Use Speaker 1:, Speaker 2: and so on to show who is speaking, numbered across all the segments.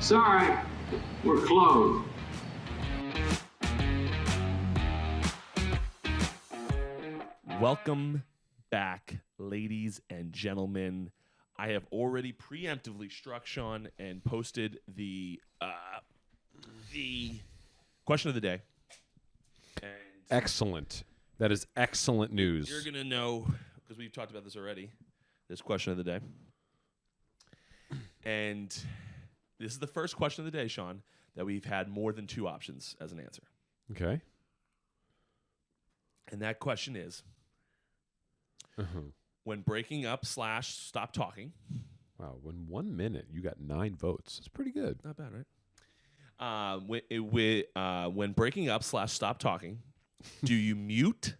Speaker 1: Sorry, we're closed.
Speaker 2: Welcome back, ladies and gentlemen. I have already preemptively struck Sean and posted the question of the day. And
Speaker 3: Excellent. That is excellent news.
Speaker 2: you're going to know, because we've talked about this already, this question of the day. And this is the first question of the day, Sean, that we've had more than two options as an answer.
Speaker 3: Okay.
Speaker 2: And that question is, when breaking up / stop talking.
Speaker 3: Wow. In 1 minute, you got 9 votes. It's pretty good.
Speaker 2: Not bad, right? When breaking up / stop talking, do you mute,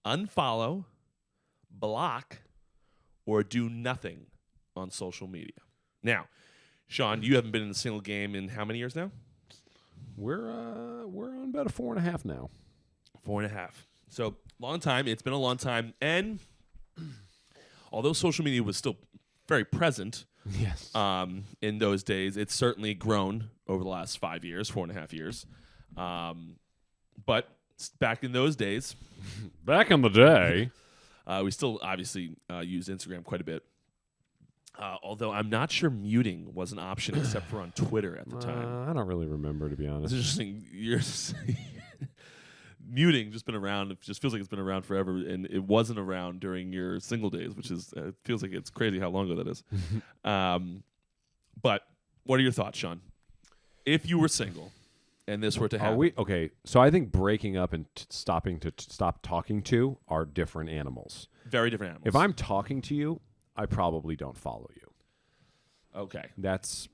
Speaker 2: unfollow, block, or do nothing on social media? Now, Sean, you haven't been in the single game in how many years now?
Speaker 3: We're on about a 4.5 now.
Speaker 2: 4.5. So, long time. It's been a long time. And although social media was still very present
Speaker 3: Yes.
Speaker 2: in those days, it's certainly grown over the last 5 years, 4.5 years. But back in those days,
Speaker 3: Back in the day.
Speaker 2: we still obviously use Instagram quite a bit. Although I'm not sure muting was an option except for on Twitter at the time.
Speaker 3: I don't really remember, to be
Speaker 2: It's
Speaker 3: honest.
Speaker 2: interesting. Muting just been around. It just feels like it's been around forever, and it wasn't around during your single days, which is it feels like it's crazy how long ago that is. But what are your thoughts, Sean? If you were single and this were to happen,
Speaker 3: Okay? So I think breaking up and stop talking to are different animals.
Speaker 2: very different animals.
Speaker 3: If I'm talking to you, I probably don't follow you.
Speaker 2: okay,
Speaker 3: That's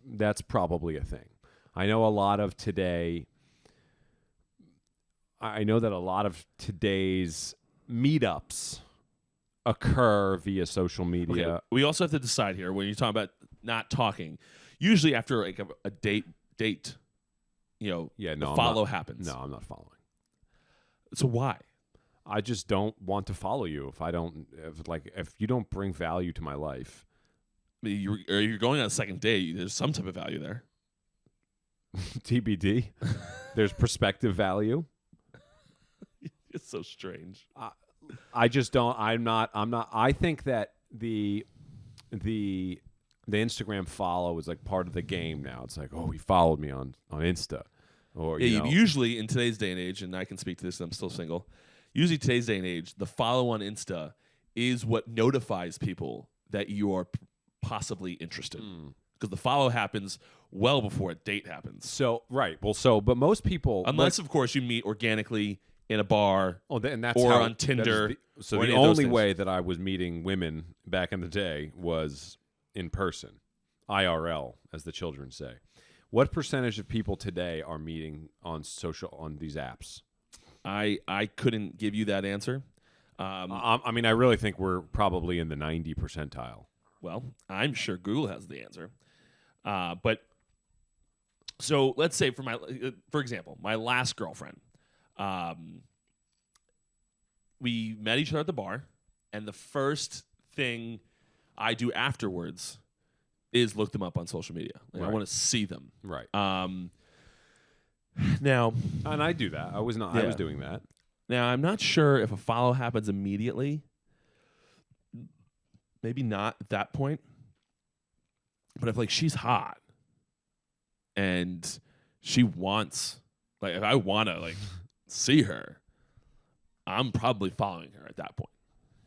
Speaker 3: probably a thing. I know a lot of today. I know that a lot of today's meetups occur via social media.
Speaker 2: okay. We also have to decide here when you're talking about not talking. Usually after like a date, the follow happens.
Speaker 3: No, I'm not following.
Speaker 2: So why?
Speaker 3: I just don't want to follow you if you don't bring value to my life.
Speaker 2: I mean, you're going on a second date. There's some type of value there.
Speaker 3: TBD. There's perspective value.
Speaker 2: It's so strange.
Speaker 3: I just don't. I'm not. I think that the Instagram follow is like part of the game now. It's like, oh, he followed me on Insta, or
Speaker 2: Usually in today's day and age, and I can speak to this. I'm still single. Usually today's day and age, the follow on Insta is what notifies people that you are possibly interested, because the follow happens well before a date happens.
Speaker 3: So right. Well, but most people,
Speaker 2: Unless, of course, you meet organically in a bar.
Speaker 3: and that's
Speaker 2: or
Speaker 3: how,
Speaker 2: on Tinder,
Speaker 3: So
Speaker 2: or
Speaker 3: the
Speaker 2: any of those
Speaker 3: only
Speaker 2: things.
Speaker 3: way that I was meeting women back in the day was in person, IRL, as the children say. What percentage of people today are meeting on these apps?
Speaker 2: I couldn't give you that answer.
Speaker 3: I mean, I really think we're probably in the 90 percentile.
Speaker 2: Well, I'm sure Google has the answer. But so let's say for example, my last girlfriend, we met each other at the bar, and the first thing I do afterwards is look them up on social media. Like, I
Speaker 3: Right.
Speaker 2: want to see them.
Speaker 3: Right.
Speaker 2: Now,
Speaker 3: And I do that. I was
Speaker 2: Yeah.
Speaker 3: doing that.
Speaker 2: Now, I'm not sure if a follow happens immediately. Maybe not at that point. But if like she's hot and she wants, like if I want to like see her, I'm probably following her at that point.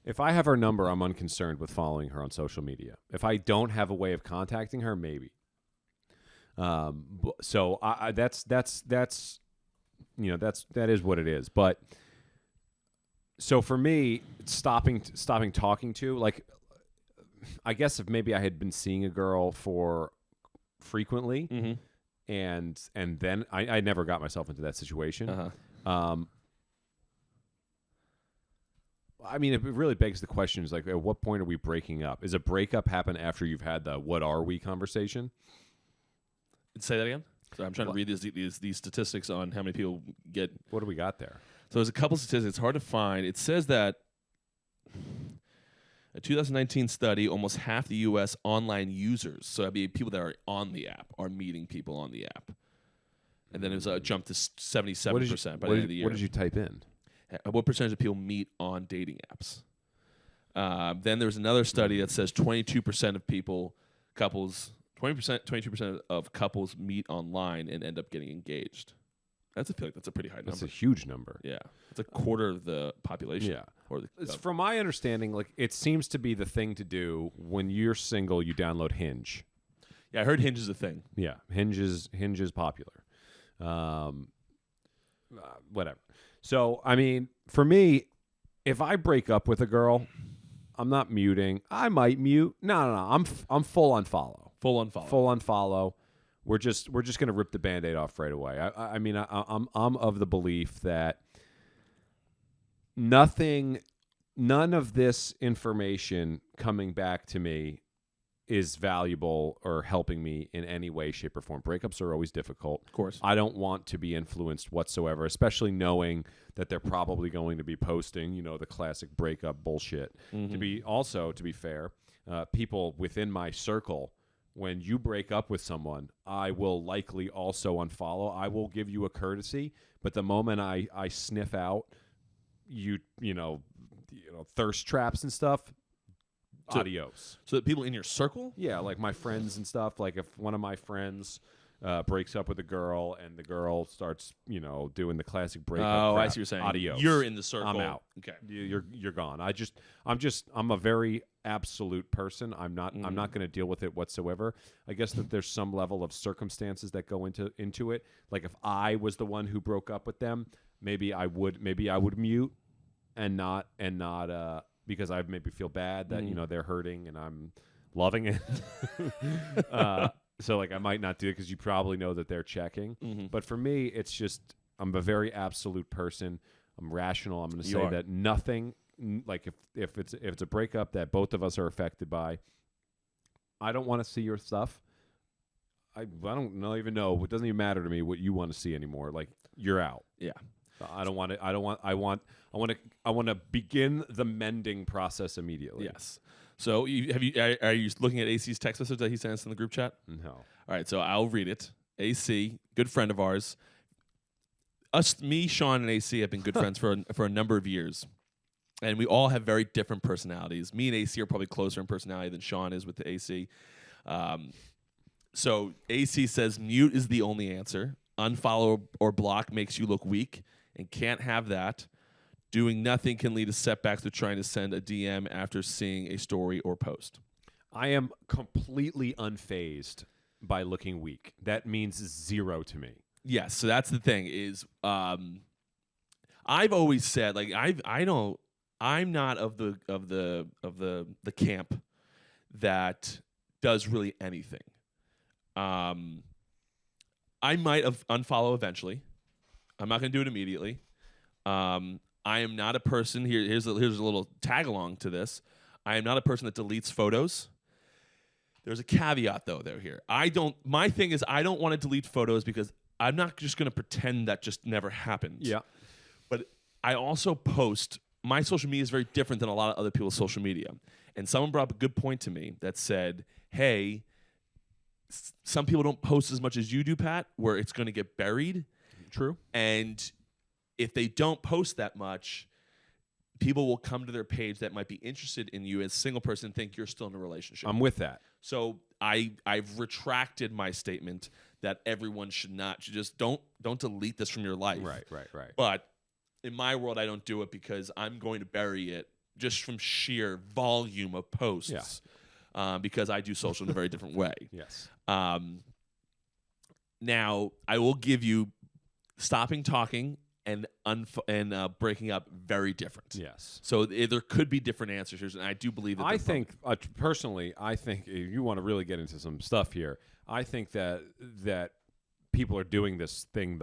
Speaker 3: If I have her number, I'm unconcerned with following her on social media. If I don't have a way of contacting her, maybe. So that is what it is. But so for me, stopping talking to, like, I guess if maybe I had been seeing a girl for frequently, and then I never got myself into that situation. I mean, it really begs the question: is like, at what point are we breaking up? Is a breakup happen after you've had the "what are we" conversation?
Speaker 2: Say that again. So I'm trying to read these statistics on how many people get.
Speaker 3: What do we got there?
Speaker 2: So there's a couple statistics. It's hard to find. It says that A 2019 study, almost half the U.S. online users, so that'd be people that are on the app, are meeting people on the app. And then it was a jump to 77% by the end of the year.
Speaker 3: What did you type in?
Speaker 2: What percentage of people meet on dating apps? Then there was another study that says 22% of couples of couples meet online and end up getting engaged. I feel like that's a pretty high number.
Speaker 3: That's a huge number.
Speaker 2: Yeah, it's a quarter of the population.
Speaker 3: Yeah.
Speaker 2: Or
Speaker 3: From my understanding, like it seems to be the thing to do when you're single. You download Hinge.
Speaker 2: Yeah, I heard Hinge is a thing.
Speaker 3: Yeah, Hinge is popular. Whatever. So, I mean, for me, if I break up with a girl, I'm not muting. I might mute. No. I'm full unfollow.
Speaker 2: Full unfollow.
Speaker 3: Full unfollow. We're just gonna rip the Band-Aid off right away. I mean, I'm of the belief that none of this information coming back to me is valuable or helping me in any way, shape, or form. Breakups are always difficult. Of
Speaker 2: course.
Speaker 3: I don't want to be influenced whatsoever, especially knowing that they're probably going to be posting, the classic breakup bullshit. To be fair, people within my circle, when you break up with someone, I will likely also unfollow. I will give you a courtesy, but the moment I sniff out you thirst traps and stuff, adios.
Speaker 2: So that people in your circle?
Speaker 3: Yeah, like my friends and stuff. Like if one of my friends breaks up with a girl and the girl starts, doing the classic breakup.
Speaker 2: Oh,
Speaker 3: crap,
Speaker 2: I see what you're saying.
Speaker 3: Adios.
Speaker 2: You're in the circle.
Speaker 3: I'm out.
Speaker 2: Okay.
Speaker 3: You're gone. I'm a very absolute person. I'm not going to deal with it whatsoever. I guess that there's some level of circumstances that go into it. Like if I was the one who broke up with them, maybe I would mute and not because I maybe feel bad that they're hurting and I'm loving it. So like I might not do it because you probably know that they're checking. But for me, it's just I'm a very absolute person. I'm rational. I'm going to say that nothing like if it's a breakup that both of us are affected by, I don't want to see your stuff. I don't even know. It doesn't even matter to me what you want to see anymore. Like you're out.
Speaker 2: Yeah.
Speaker 3: I want to begin the mending process immediately.
Speaker 2: Yes. So are you looking at AC's text message that he sent us in the group chat?
Speaker 3: No.
Speaker 2: All right, so I'll read it. AC, good friend of ours. Me, Sean, and AC have been good friends for a number of years. And we all have very different personalities. Me and AC are probably closer in personality than Sean is with the AC. So AC says mute is the only answer. Unfollow or block makes you look weak and can't have that. Doing nothing can lead to setbacks to trying to send a DM after seeing a story or post.
Speaker 3: I am completely unfazed by looking weak. That means zero to me.
Speaker 2: Yes, so that's the thing is I've always said like I'm not of the camp that does really anything. I might unfollow eventually. I'm not going to do it immediately. I am not a person here. Here's a little tag along to this. I am not a person that deletes photos. There's a caveat though here. My thing is I don't want to delete photos because I'm not just going to pretend that just never happened.
Speaker 3: Yeah.
Speaker 2: But I also post. My social media is very different than a lot of other people's social media. And someone brought up a good point to me that said, hey, some people don't post as much as you do, Pat, where it's going to get buried.
Speaker 3: True.
Speaker 2: And if they don't post that much, people will come to their page that might be interested in you as a single person and think you're still in a relationship.
Speaker 3: I'm with that.
Speaker 2: So I've retracted my statement that everyone should just don't delete this from your life.
Speaker 3: Right.
Speaker 2: But in my world, I don't do it because I'm going to bury it just from sheer volume of posts. Yeah. Because I do social in a very different way.
Speaker 3: Yes.
Speaker 2: Now, I will give you stopping talking and breaking up very different.
Speaker 3: Yes.
Speaker 2: So there could be different answers here, and I do believe that.
Speaker 3: I think personally, if you want to really get into some stuff here, I think that people are doing this thing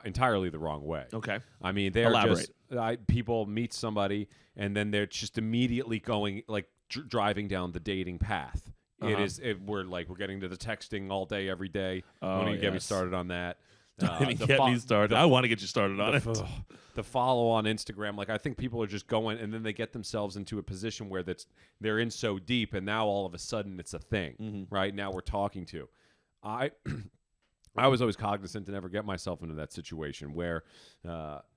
Speaker 3: entirely the wrong way.
Speaker 2: Okay.
Speaker 3: I mean, they're
Speaker 2: Elaborate.
Speaker 3: People meet somebody and then they're just immediately going like driving down the dating path. We're getting to the texting all day, every day. Don't even get me started on that.
Speaker 2: Don't even get me started. I want to get you started on it.
Speaker 3: The follow on Instagram, like I think people are just going, and then they get themselves into a position where they're in so deep, and now all of a sudden it's a thing, right? Now we're talking to. I was always cognizant to never get myself into that situation where,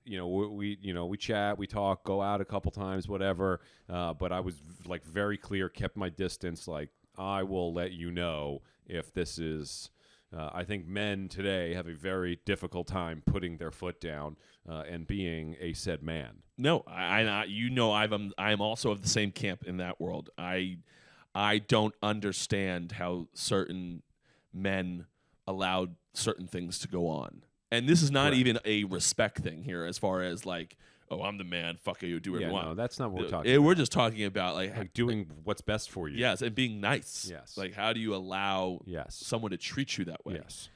Speaker 3: we chat, we talk, go out a couple times, whatever. But I was like very clear, kept my distance. Like I will let you know if this is. I think men today have a very difficult time putting their foot down and being a said man.
Speaker 2: No, I'm also of the same camp in that world. I don't understand how certain men allowed certain things to go on. And this is not even a respect thing here as far as like, oh, I'm the man, fuck you, do whatever you want.
Speaker 3: No, that's not what we're talking about.
Speaker 2: We're just talking about like
Speaker 3: doing what's best for you.
Speaker 2: Yes, and being nice.
Speaker 3: Yes.
Speaker 2: Like how do you allow someone to treat you that way?
Speaker 3: Yes.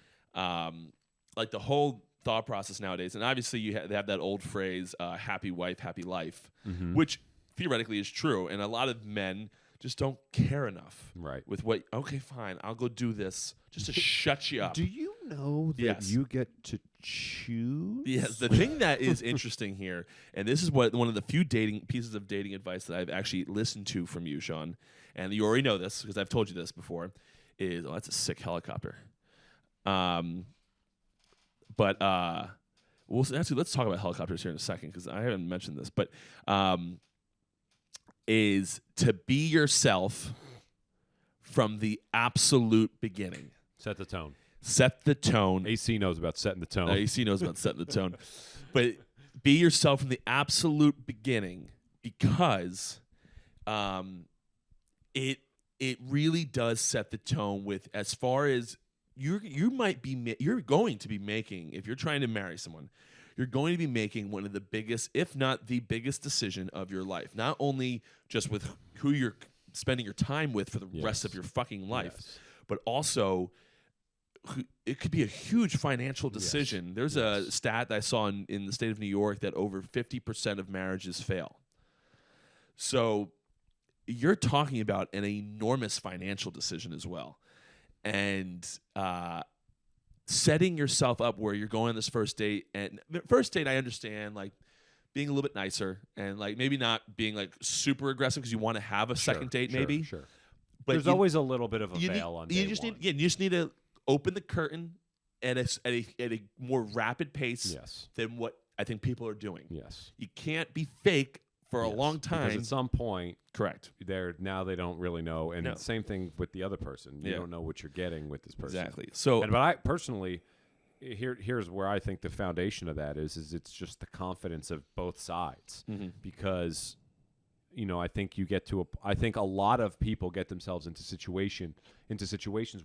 Speaker 2: Like the whole thought process nowadays, and obviously they have that old phrase, happy wife, happy life, which theoretically is true. And a lot of men just don't care enough with what, okay, fine, I'll go do this just to shut you up.
Speaker 3: Do you know that you get to choose?
Speaker 2: Yes, the thing that is interesting here, and this is one of the few pieces of dating advice that I've actually listened to from you, Sean, and you already know this because I've told you this before, is, that's a sick helicopter. But let's talk about helicopters here in a second because I haven't mentioned this, but is to be yourself from the absolute beginning.
Speaker 3: Set the tone.
Speaker 2: Set the tone.
Speaker 3: AC knows about setting the tone.
Speaker 2: AC knows about setting the tone. But be yourself from the absolute beginning because it really does set the tone with as far as you're going to be making, if you're trying to marry someone, you're going to be making one of the biggest, if not the biggest decision of your life. Not only just with who you're spending your time with for the rest of your fucking life, but also it could be a huge financial decision. There's a stat that I saw in the state of New York that over 50% of marriages fail. So you're talking about an enormous financial decision as well. And setting yourself up where you're going on this first date, and first date, I understand like being a little bit nicer and like maybe not being like super aggressive because you want to have a second date, maybe.
Speaker 3: Sure.
Speaker 2: But
Speaker 3: there's always a little bit of a veil on day
Speaker 2: you just
Speaker 3: one.
Speaker 2: You just need to open the curtain at a more rapid pace than what I think people are doing.
Speaker 3: Yes.
Speaker 2: You can't be fake for a long time.
Speaker 3: Because at some point,
Speaker 2: correct.
Speaker 3: Now they don't really know, and same thing with the other person. You don't know what you're getting with this person.
Speaker 2: Exactly. So,
Speaker 3: but I personally, here's where I think the foundation of that is it's just the confidence of both sides, because I think I think a lot of people get themselves into situations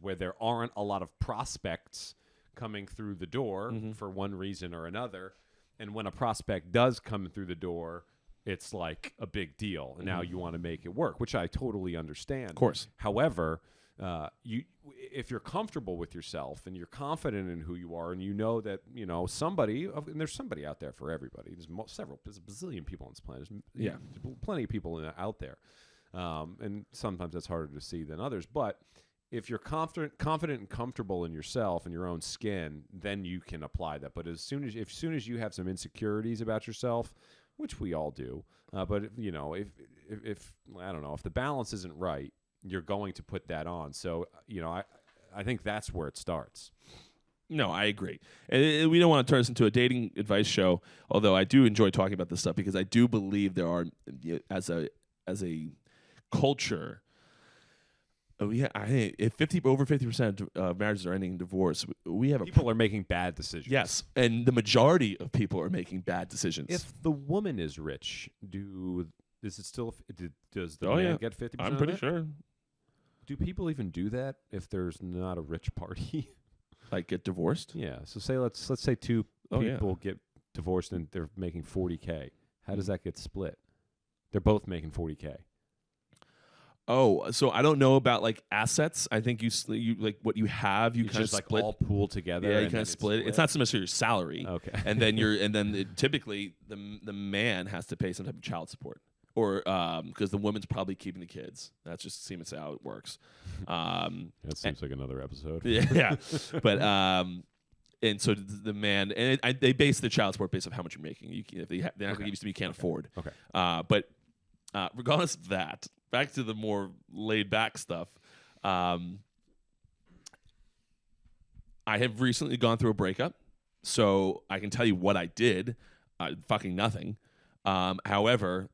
Speaker 3: where there aren't a lot of prospects coming through the door for one reason or another, and when a prospect does come through the door, it's like a big deal. And now you want to make it work, which I totally understand. Of
Speaker 2: course.
Speaker 3: However, if you're comfortable with yourself and you're confident in who you are, and you know that somebody, and there's somebody out there for everybody. There's a bazillion people on this planet. There's plenty of people out there, and sometimes that's harder to see than others. But if you're confident and comfortable in yourself and your own skin, then you can apply that. But as soon as you have some insecurities about yourself, which we all do, but if I don't know, if the balance isn't right, you're going to put that on. So I think that's where it starts.
Speaker 2: No, I agree, and we don't want to turn this into a dating advice show. Although I do enjoy talking about this stuff because I do believe there are, as a culture, I think if over 50% of marriages are ending in divorce, we have
Speaker 3: people are making bad decisions.
Speaker 2: Yes, and the majority of people are making bad decisions.
Speaker 3: If the woman is rich, does the man get 50%?
Speaker 2: I'm pretty sure.
Speaker 3: Do people even do that if there's not a rich party?
Speaker 2: Like get divorced?
Speaker 3: Yeah. So let's say two people get divorced and they're making $40K. How does that get split? They're both making $40K.
Speaker 2: Oh, so I don't know about like assets. I think you like what you have. You kind of
Speaker 3: like
Speaker 2: split.
Speaker 3: All pool together.
Speaker 2: Yeah, you kind of split. It's not necessarily your salary.
Speaker 3: Okay.
Speaker 2: And then typically the man has to pay some type of child support, or because the woman's probably keeping the kids. That just seems how it works.
Speaker 3: That seems like another episode.
Speaker 2: Yeah, but and so the man, and they base the child support based on how much you're making. If they're not going to give you something you can't afford.
Speaker 3: Okay.
Speaker 2: But regardless of that, back to the more laid back stuff. I have recently gone through a breakup, so I can tell you what I did. Fucking nothing. However,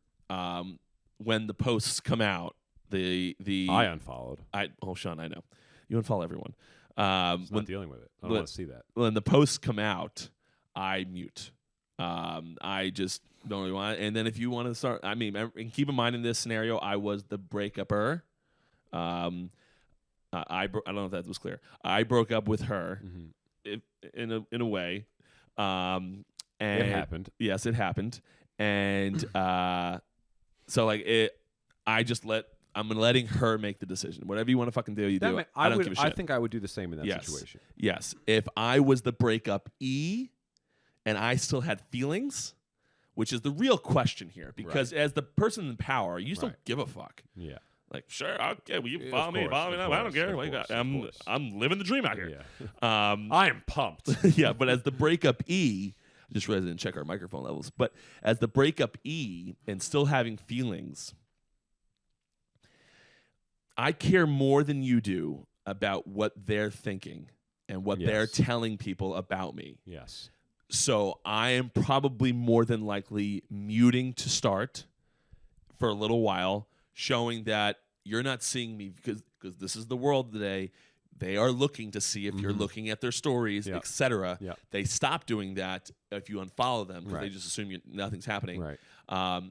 Speaker 2: when the posts come out, the
Speaker 3: I unfollowed.
Speaker 2: Sean, I know you unfollow everyone.
Speaker 3: I'm not dealing with it. I don't want to see that.
Speaker 2: When the posts come out, I mute. I just don't really want it. And then if you want to start, I mean, and keep in mind in this scenario, I was the breakupper. I don't know if that was clear. I broke up with her, in a way. And
Speaker 3: it happened.
Speaker 2: Yes, it happened. And so like I'm letting her make the decision. Whatever you want to fucking do, you do it. I don't give a shit.
Speaker 3: I think I would do the same in that situation.
Speaker 2: Yes. If I was the breakup and I still had feelings, which is the real question here, because as the person in power, you still give a fuck.
Speaker 3: Yeah.
Speaker 2: Like, sure, okay, well, you follow me, follow me now. I don't care. I'm living the dream out here.
Speaker 3: Yeah. I am pumped.
Speaker 2: Yeah, but as the breakup I just realized I didn't check our microphone levels. But as the breakup and still having feelings, I care more than you do about what they're thinking and what they're telling people about me.
Speaker 3: Yes.
Speaker 2: So I am probably more than likely muting to start for a little while, showing that you're not seeing me because this is the world today. They are looking to see if you're looking at their stories, etc.
Speaker 3: Yep.
Speaker 2: They stop doing that if you unfollow them because they just assume nothing's happening.
Speaker 3: Right.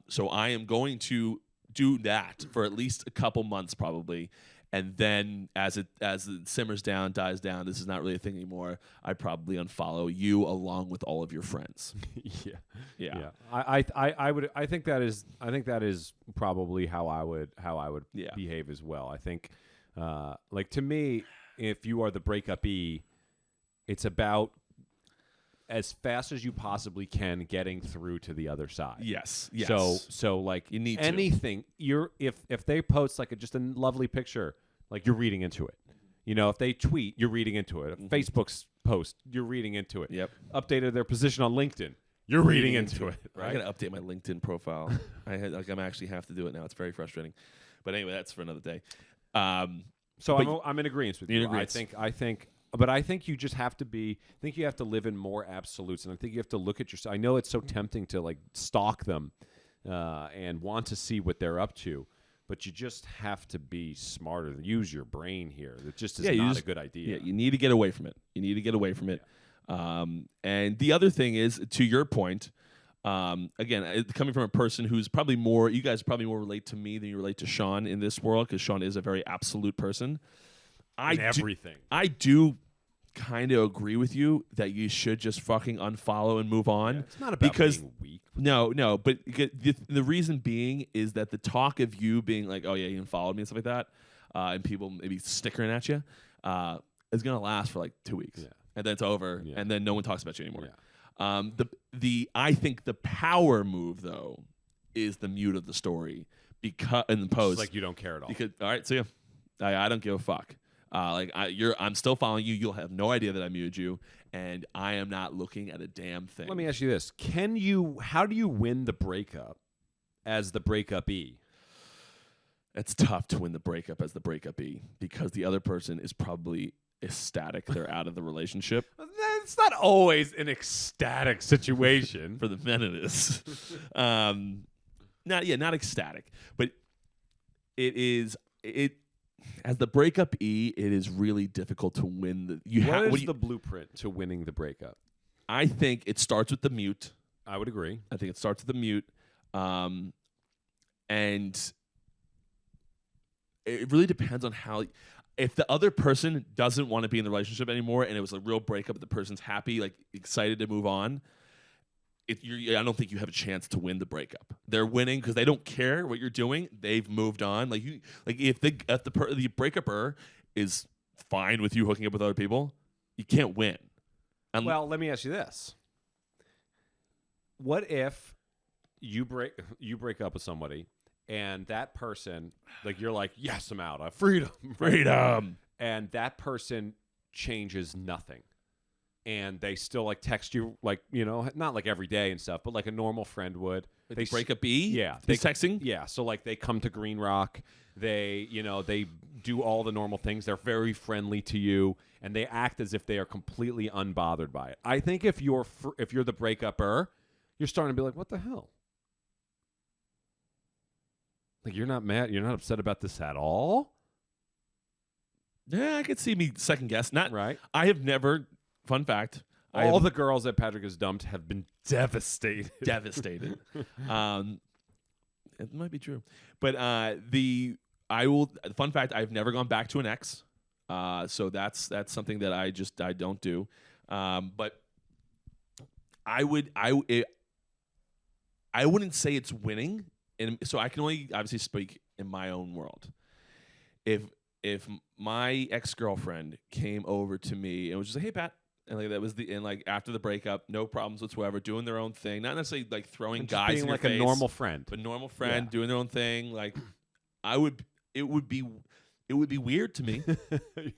Speaker 2: So I am going to do that for at least a couple months probably. And then as it simmers down, dies down, this is not really a thing anymore. I probably unfollow you along with all of your friends. Yeah.
Speaker 3: I think that is probably how I would behave as well. I think like to me, if you are the breakup it's about as fast as you possibly can getting through to the other side.
Speaker 2: Yes.
Speaker 3: So like
Speaker 2: you need
Speaker 3: anything if they post like just a lovely picture, like you're reading into it. You know, if they tweet, you're reading into it. If Facebook's post, you're reading into it.
Speaker 2: Yep.
Speaker 3: Updated their position on LinkedIn, you're reading into it. Right?
Speaker 2: I gotta update my LinkedIn profile. I'm actually have to do it now. It's very frustrating. But anyway, that's for another day.
Speaker 3: So I'm in agreement with you. I think you just have to you have to live in more absolutes, and I think you have to look at yourself. I know it's so tempting to like stalk them and want to see what they're up to, but you just have to be smarter. Use your brain here. It just is not a good idea.
Speaker 2: Yeah, you need to get away from it. And the other thing is, to your point, again, coming from a person who's probably more, you guys probably more relate to me than you relate to Sean in this world, because Sean is a very absolute person.
Speaker 3: Everything.
Speaker 2: I do kind of agree with you that you should just fucking unfollow and move on.
Speaker 3: Yeah, it's not about being weak.
Speaker 2: No, but the reason being is that the talk of you being like, oh yeah, you unfollowed me and stuff like that, and people maybe snickering at you, is gonna last for like 2 weeks, and then it's over, and then no one talks about you anymore. Yeah. I think the power move though is the mute of the story, because in the post,
Speaker 3: it's like you don't care at all.
Speaker 2: Because all right, see ya. I don't give a fuck. I'm still following you. You'll have no idea that I muted you, and I am not looking at a damn thing.
Speaker 3: Let me ask you this: how do you win the breakup as the breakup-y?
Speaker 2: It's tough to win the breakup as the breakup-y because the other person is probably ecstatic they're out of the relationship.
Speaker 3: It's not always an ecstatic situation.
Speaker 2: For the men, it is. Not ecstatic, but it is. As the breakup it is really difficult to win.
Speaker 3: What is the blueprint to winning the breakup?
Speaker 2: I think it starts with the mute.
Speaker 3: I would agree.
Speaker 2: I think it starts with the mute. And it really depends on how. If the other person doesn't want to be in the relationship anymore and it was a real breakup, but the person's happy, like excited to move on, I don't think you have a chance to win the breakup. They're winning because they don't care what you're doing. They've moved on. If the breakuper is fine with you hooking up with other people, you can't win.
Speaker 3: Well, let me ask you this: what if you break up with somebody and that person, like you're like, yes, I'm out, freedom,
Speaker 2: freedom,
Speaker 3: and that person changes nothing? and they still like text you like, you know, not like every day and stuff, but like a normal friend would.
Speaker 2: They Breakup B?
Speaker 3: Yeah.
Speaker 2: He's texting?
Speaker 3: Yeah. So like they come to Green Rock, they, you know, they do all the normal things. They're very friendly to you, and they act as if they are completely unbothered by it. I think if you're the breakupper, you're starting to be like, what the hell? Like, you're not mad, you're not upset about this at all?
Speaker 2: Yeah, I could see me second guess. Not
Speaker 3: Right.
Speaker 2: I have never, fun fact,
Speaker 3: All the girls that Patrick has dumped have been devastated.
Speaker 2: devastated. It might be true. But fun fact, I've never gone back to an ex. So that's something that I don't do. But I wouldn't say it's winning. And so I can only obviously speak in my own world. If my ex-girlfriend came over to me and was just like, "Hey, Pat," and like that was after the breakup, no problems whatsoever, doing their own thing, not necessarily like throwing
Speaker 3: And just
Speaker 2: guys
Speaker 3: being
Speaker 2: in
Speaker 3: like
Speaker 2: your
Speaker 3: a
Speaker 2: face,
Speaker 3: normal friend.
Speaker 2: but normal friend
Speaker 3: Yeah.
Speaker 2: doing their own thing. Like, it would be weird to me.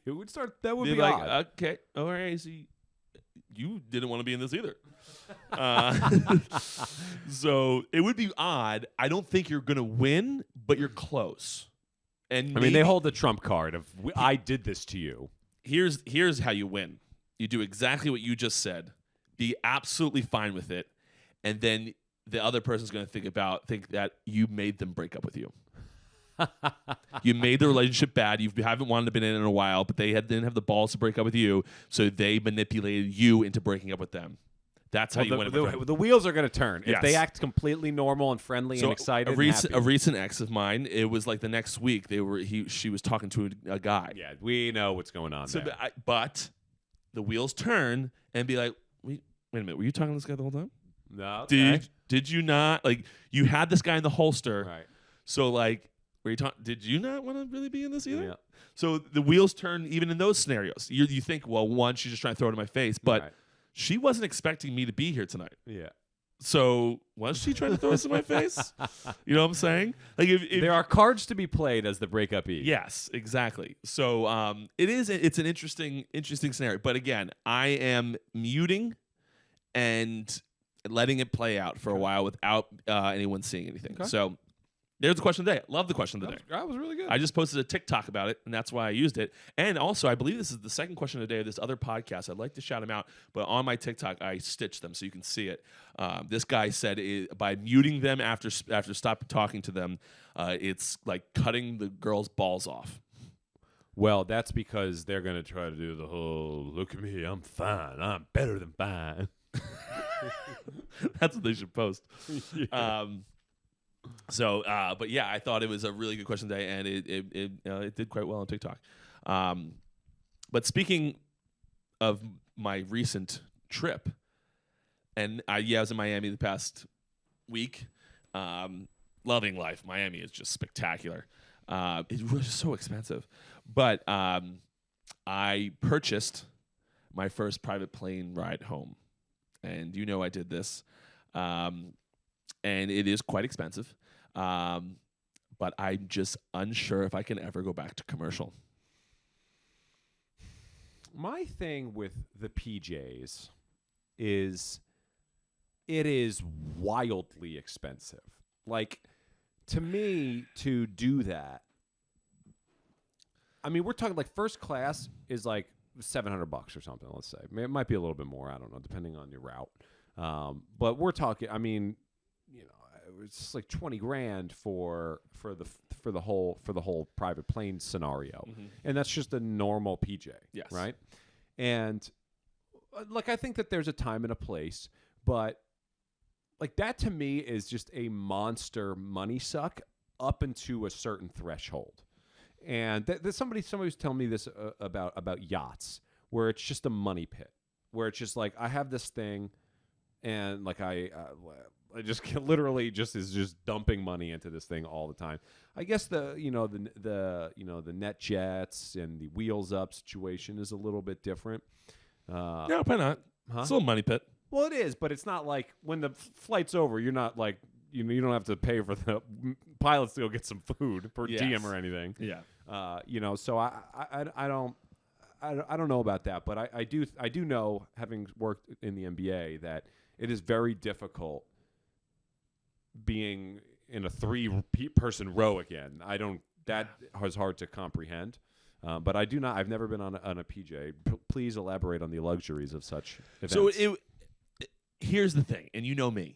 Speaker 3: It would start. That would
Speaker 2: Be
Speaker 3: be
Speaker 2: like,
Speaker 3: odd.
Speaker 2: okay, all right, so you didn't want to be in this either. So it would be odd. I don't think you're gonna win, but you're close. And
Speaker 3: I mean, they hold the trump card of I did this to you.
Speaker 2: Here's how you win. You do exactly what you just said. Be absolutely fine with it, and then the other person's going to think that you made them break up with you. You made the relationship bad. You haven't wanted to be in it in a while, but they didn't have the balls to break up with you, so they manipulated you into breaking up with them. That's how you win.
Speaker 3: The wheels are going to turn.
Speaker 2: Yes.
Speaker 3: If they act completely normal and friendly and excited.
Speaker 2: A recent ex of mine, it was like the next week she was talking to a guy.
Speaker 3: Yeah, we know what's going on there.
Speaker 2: But the wheels turn and be like, wait a minute, were you talking to this guy the whole time?
Speaker 3: No. Okay.
Speaker 2: Did you not, like, you had this guy in the holster?
Speaker 3: Right.
Speaker 2: So like, did you not want to really be in this either?
Speaker 3: Yeah.
Speaker 2: So the wheels turn even in those scenarios. You think, well, one, she's just trying to throw it in my face, but
Speaker 3: Right.
Speaker 2: she wasn't expecting me to be here tonight.
Speaker 3: Yeah.
Speaker 2: So was she trying to throw this in my face? You know what I'm saying? Like, if
Speaker 3: There are cards to be played as the breakup E.
Speaker 2: yes, exactly. So it's an interesting scenario. But again, I am muting and letting it play out for a while without anyone seeing anything.
Speaker 3: Okay.
Speaker 2: So there's the question of the day. Love the question of the day.
Speaker 3: That was really good.
Speaker 2: I just posted a TikTok about it, and that's why I used it. And also, I believe this is the second question of the day of this other podcast. I'd like to shout him out, but on my TikTok, I stitched them so you can see it. This guy said by muting them after stop talking to them, it's like cutting the girl's balls off.
Speaker 3: Well, that's because they're going to try to do the whole, look at me, I'm fine. I'm better than fine.
Speaker 2: That's what they should post.
Speaker 3: Yeah.
Speaker 2: But yeah, I thought it was a really good question today, and it did quite well on TikTok. But speaking of my recent trip, and I was in Miami the past week. Loving life. Miami is just spectacular. It was just so expensive, but I purchased my first private plane ride home, and I did this. And it is quite expensive, but I'm just unsure if I can ever go back to commercial.
Speaker 3: My thing with the PJs is it is wildly expensive. Like, to me, to do that, I mean, we're talking like first class is like $700 or something, let's say. It might be a little bit more, I don't know, depending on your route. But we're talking, I mean, it's like $20,000 for the whole private plane scenario, and that's just a normal PJ,
Speaker 2: Yes.
Speaker 3: right? And like, I think that there's a time and a place, but like that to me is just a monster money suck up into a certain threshold. And somebody was telling me this about yachts, where it's just a money pit, where it's just like, I have this thing, and like I just literally is just dumping money into this thing all the time. I guess the net jets and the wheels up situation is a little bit different.
Speaker 2: No, probably not.
Speaker 3: Huh?
Speaker 2: Still a money pit.
Speaker 3: Well, it is, but it's not like when the flight's over, you're not like you don't have to pay for the pilots to go get some food per diem or anything.
Speaker 2: Yeah.
Speaker 3: So I I don't know about that, but I do know, having worked in the NBA, that it is very difficult being in a 3-person row again. That is hard to comprehend. But I've never been on a PJ. Please elaborate on the luxuries of such events.
Speaker 2: So here's the thing, and you know me,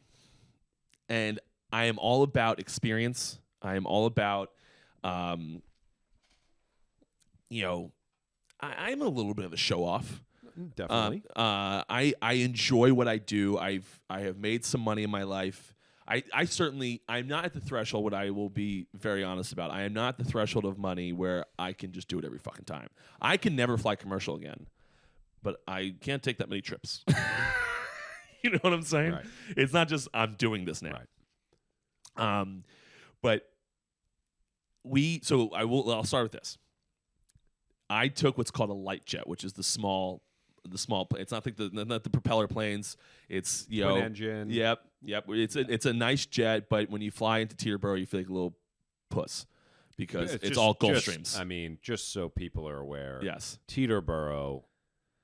Speaker 2: and I am all about experience. I am all about, I'm a little bit of a show off.
Speaker 3: Definitely.
Speaker 2: I enjoy what I do. I have made some money in my life. I'm not at the threshold, what I will be very honest about. I am not at the threshold of money where I can just do it every fucking time. I can never fly commercial again, but I can't take that many trips. You know what I'm saying?
Speaker 3: Right.
Speaker 2: It's not just I'm doing this now.
Speaker 3: Right.
Speaker 2: But I'll start with this. I took what's called a light jet, which is the small plane. It's not the propeller planes. It's
Speaker 3: Twin engine.
Speaker 2: Yep. It's a nice jet, but when you fly into Teterboro, you feel like a little puss because it's all Gulfstreams.
Speaker 3: I mean, just so people are aware.
Speaker 2: Yes.
Speaker 3: Teterboro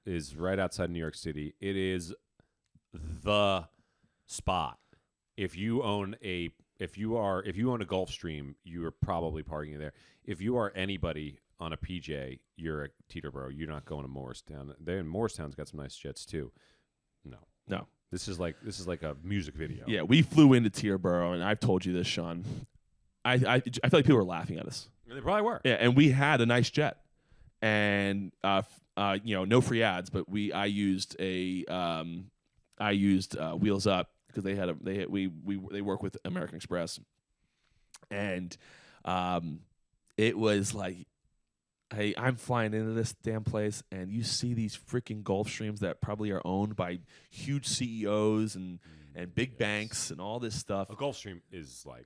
Speaker 3: is right outside New York City. It is the spot. If you own a Gulfstream, you are probably parking there. If you are anybody on a PJ, you're at Teterboro. You're not going to Morristown. Morristown's got some nice jets too. No. This is like a music video.
Speaker 2: Yeah, we flew into Teterboro, and I've told you this, Sean. I feel like people were laughing at us.
Speaker 3: They probably were.
Speaker 2: Yeah, and we had a nice jet, and no free ads, but I used Wheels Up because they work with American Express, and it was like, hey, I'm flying into this damn place, and you see these freaking Gulfstreams that probably are owned by huge CEOs and big banks and all this stuff.
Speaker 3: A Gulfstream is like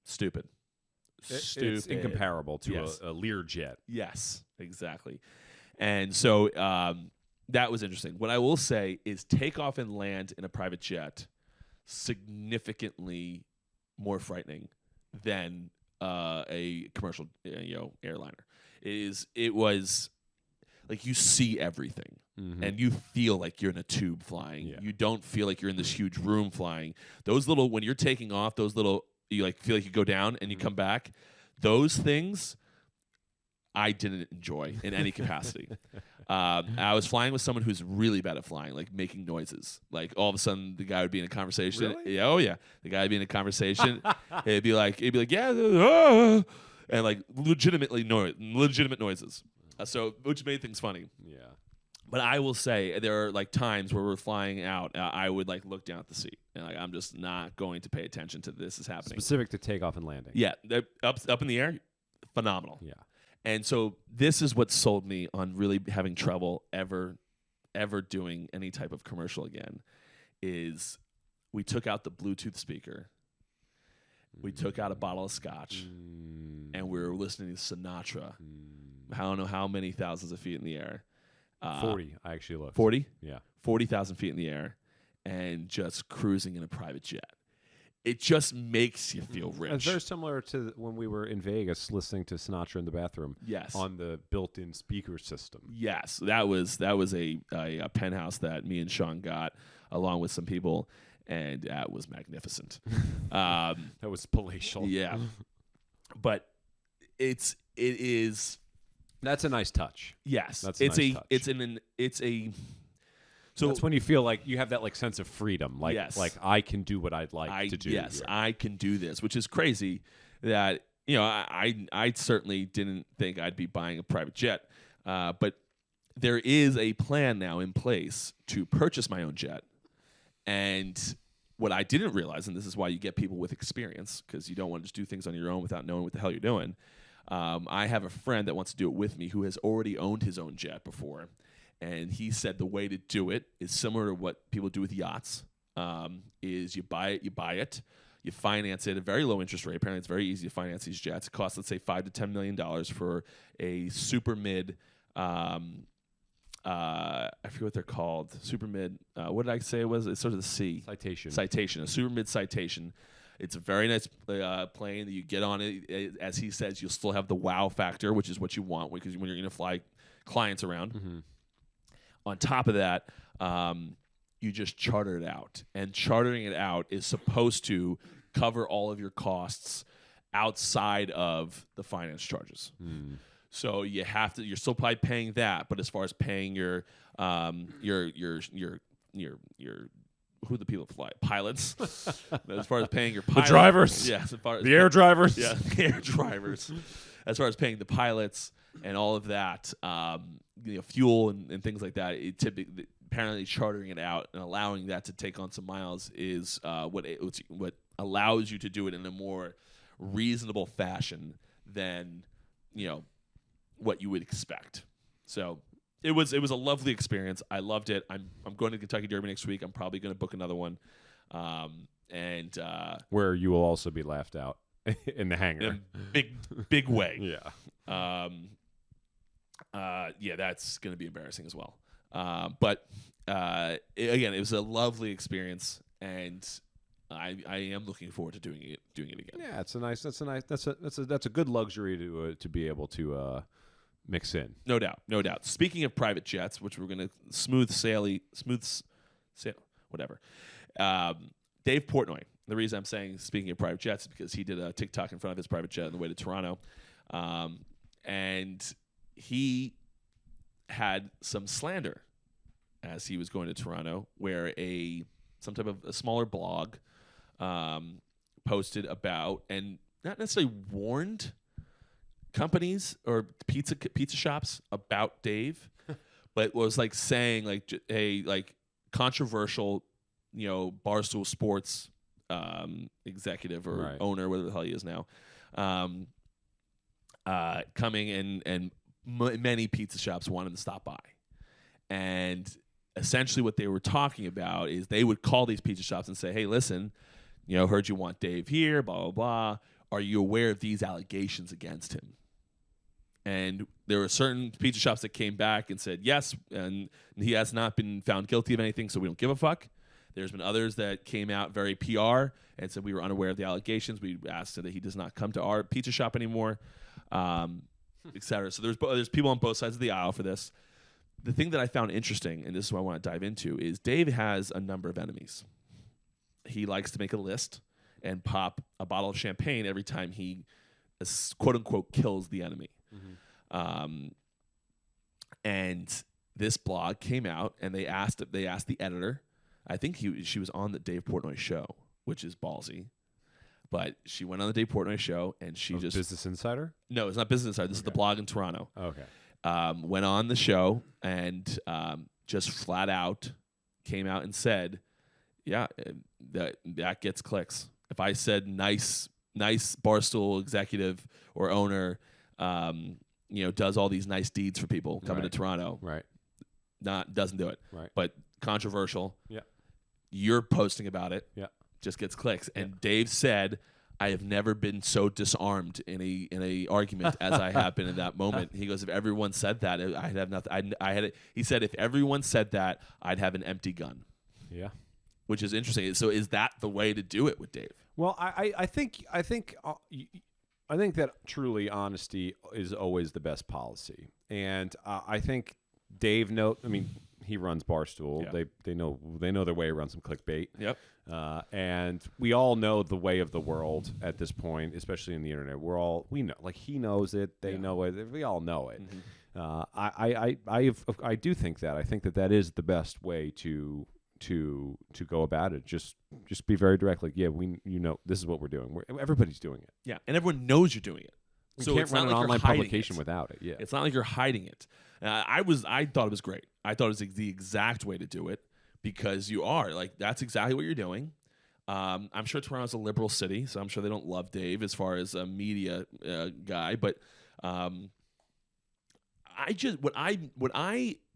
Speaker 2: stupid.
Speaker 3: It's incomparable to a Learjet.
Speaker 2: Yes, exactly. And so that was interesting. What I will say is takeoff and land in a private jet significantly more frightening than a commercial airliner. It was like you see everything and you feel like you're in a tube flying. Yeah. You don't feel like you're in this huge room flying. When you're taking off, you like feel like you go down and you come back. Those things I didn't enjoy in any capacity. I was flying with someone who's really bad at flying, like making noises. Like all of a sudden, the guy would be in a conversation.
Speaker 3: Really?
Speaker 2: Yeah, oh yeah, the guy would be in a conversation. It'd be like, yeah, and like legitimate noises. Which made things funny.
Speaker 3: Yeah.
Speaker 2: But I will say there are like times where we're flying out, I would like look down at the seat and like I'm just not going to pay attention to this is happening.
Speaker 3: Specific to takeoff and landing.
Speaker 2: Yeah, up in the air, phenomenal.
Speaker 3: Yeah.
Speaker 2: And so this is what sold me on really having trouble ever doing any type of commercial again. Is we took out the Bluetooth speaker, we took out a bottle of scotch, and we were listening to Sinatra. I don't know how many thousands of feet in the air.
Speaker 3: 40, I actually looked.
Speaker 2: 40?
Speaker 3: Yeah.
Speaker 2: 40,000 feet in the air and just cruising in a private jet. It just makes you feel rich.
Speaker 3: It's very similar to when we were in Vegas listening to Sinatra in the bathroom.
Speaker 2: Yes.
Speaker 3: On the built-in speaker system.
Speaker 2: Yes. That was a penthouse that me and Sean got along with some people, and that was magnificent.
Speaker 3: That was palatial.
Speaker 2: Yeah. But it is.
Speaker 3: That's a nice touch.
Speaker 2: Yes,
Speaker 3: that's a nice touch.
Speaker 2: So
Speaker 3: that's when you feel like you have that like sense of freedom, like
Speaker 2: yes.
Speaker 3: like I can do what I'd like to do.
Speaker 2: Yes,
Speaker 3: here.
Speaker 2: I can do this, which is crazy. That I certainly didn't think I'd be buying a private jet, but there is a plan now in place to purchase my own jet. And what I didn't realize, and this is why you get people with experience, because you don't want to just do things on your own without knowing what the hell you're doing. I have a friend that wants to do it with me who has already owned his own jet before. And he said the way to do it is similar to what people do with yachts, is you buy it, you finance it at a very low interest rate. Apparently it's very easy to finance these jets. It costs, let's say, $5 to $10 million for a super mid, I forget what they're called, super mid, what did I say it was? It's sort of the C. Citation, a super mid Citation. It's a very nice plane that you get on it. As he says, you'll still have the wow factor, which is what you want, because when you're going to fly clients around.
Speaker 3: Mm-hmm.
Speaker 2: On top of that, you just charter it out. And chartering it out is supposed to cover all of your costs outside of the finance charges. So you're still probably paying that, but as far as paying your who the people fly pilots, as far as paying your pilots,
Speaker 3: The drivers,
Speaker 2: as far as
Speaker 3: the air drivers,
Speaker 2: the air drivers, as far as paying the pilots and all of that, fuel and things like that, it typically apparently chartering it out and allowing that to take on some miles is what allows you to do it in a more reasonable fashion than what you would expect. So it was a lovely experience. I loved it. I'm going to Kentucky Derby next week. I'm probably going to book another one,
Speaker 3: where you will also be laughed out in the hangar,
Speaker 2: in a big way.
Speaker 3: Yeah.
Speaker 2: That's going to be embarrassing as well. But again, it was a lovely experience, and I am looking forward to doing it again.
Speaker 3: Yeah, that's a good luxury to be able to mix in.
Speaker 2: No doubt. Speaking of private jets, which we're going to smooth sail, whatever. Dave Portnoy. The reason I'm saying speaking of private jets is because he did a TikTok in front of his private jet on the way to Toronto, and he had some slander as he was going to Toronto, where some type of a smaller blog posted about, and not necessarily warned companies or pizza shops about Dave, but was like saying like controversial, Barstool Sports executive or owner, whatever the hell he is now, coming and many pizza shops wanted to stop by, and essentially what they were talking about is they would call these pizza shops and say, hey, listen, heard you want Dave here, blah blah blah. Are you aware of these allegations against him? And there were certain pizza shops that came back and said yes, and he has not been found guilty of anything, so we don't give a fuck. There's been others that came out very PR and said we were unaware of the allegations. We asked that he does not come to our pizza shop anymore, etc. So there's people on both sides of the aisle for this. The thing that I found interesting, and this is what I want to dive into, is Dave has a number of enemies. He likes to make a list and pop a bottle of champagne every time he, quote unquote, kills the enemy. Mm-hmm. And this blog came out, and they asked the editor. I think she was on the Dave Portnoy show, which is ballsy. But she went on the Dave Portnoy show, and she just
Speaker 3: Business Insider.
Speaker 2: No, it's not Business Insider. This is the blog in Toronto.
Speaker 3: Okay.
Speaker 2: Went on the show and just flat out came out and said, "Yeah, that gets clicks. If I said nice Barstool executive or owner, does all these nice deeds for people coming to Toronto, doesn't do it.
Speaker 3: Right.
Speaker 2: But controversial.
Speaker 3: Yeah.
Speaker 2: You're posting about it.
Speaker 3: Yeah.
Speaker 2: Just gets clicks." And Dave said, I have never been so disarmed in a argument as I have been in that moment. He goes, if everyone said that, I'd have nothing. He said, if everyone said that, I'd have an empty gun.
Speaker 3: Yeah.
Speaker 2: Which is interesting. So is that the way to do it with Dave?
Speaker 3: Well, I think that truly honesty is always the best policy. And I think Dave he runs Barstool.
Speaker 2: Yeah.
Speaker 3: They know their way around some clickbait.
Speaker 2: Yep.
Speaker 3: And we all know the way of the world at this point, especially in the internet. We know, like he knows it, they know it, we all know it. Mm-hmm. I do think that. I think that is the best way to go about it. Just be very direct. Like, yeah, this is what we're doing. Everybody's doing it.
Speaker 2: Yeah, and everyone knows you're doing it.
Speaker 3: So you can't run an online publication without it. Yeah,
Speaker 2: it's not like you're hiding it. I thought it was great. I thought it was the exact way to do it because you are that's exactly what you're doing. I'm sure Toronto's a liberal city, so I'm sure they don't love Dave as far as a media guy. But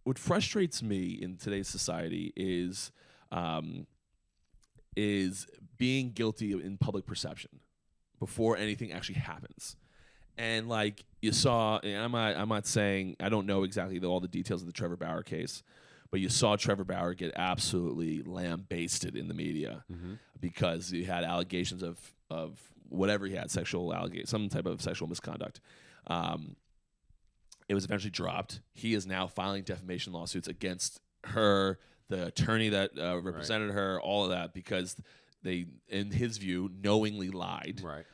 Speaker 2: what frustrates me in today's society is being guilty in public perception before anything actually happens. And like you saw, and I'm not saying I don't know exactly all the details of the Trevor Bauer case, but you saw Trevor Bauer get absolutely lambasted in the media because he had allegations of whatever he had, sexual allegations, some type of sexual misconduct. It was eventually dropped. He is now filing defamation lawsuits against her, the attorney that represented her, all of that, because they, in his view, knowingly lied.
Speaker 3: Right.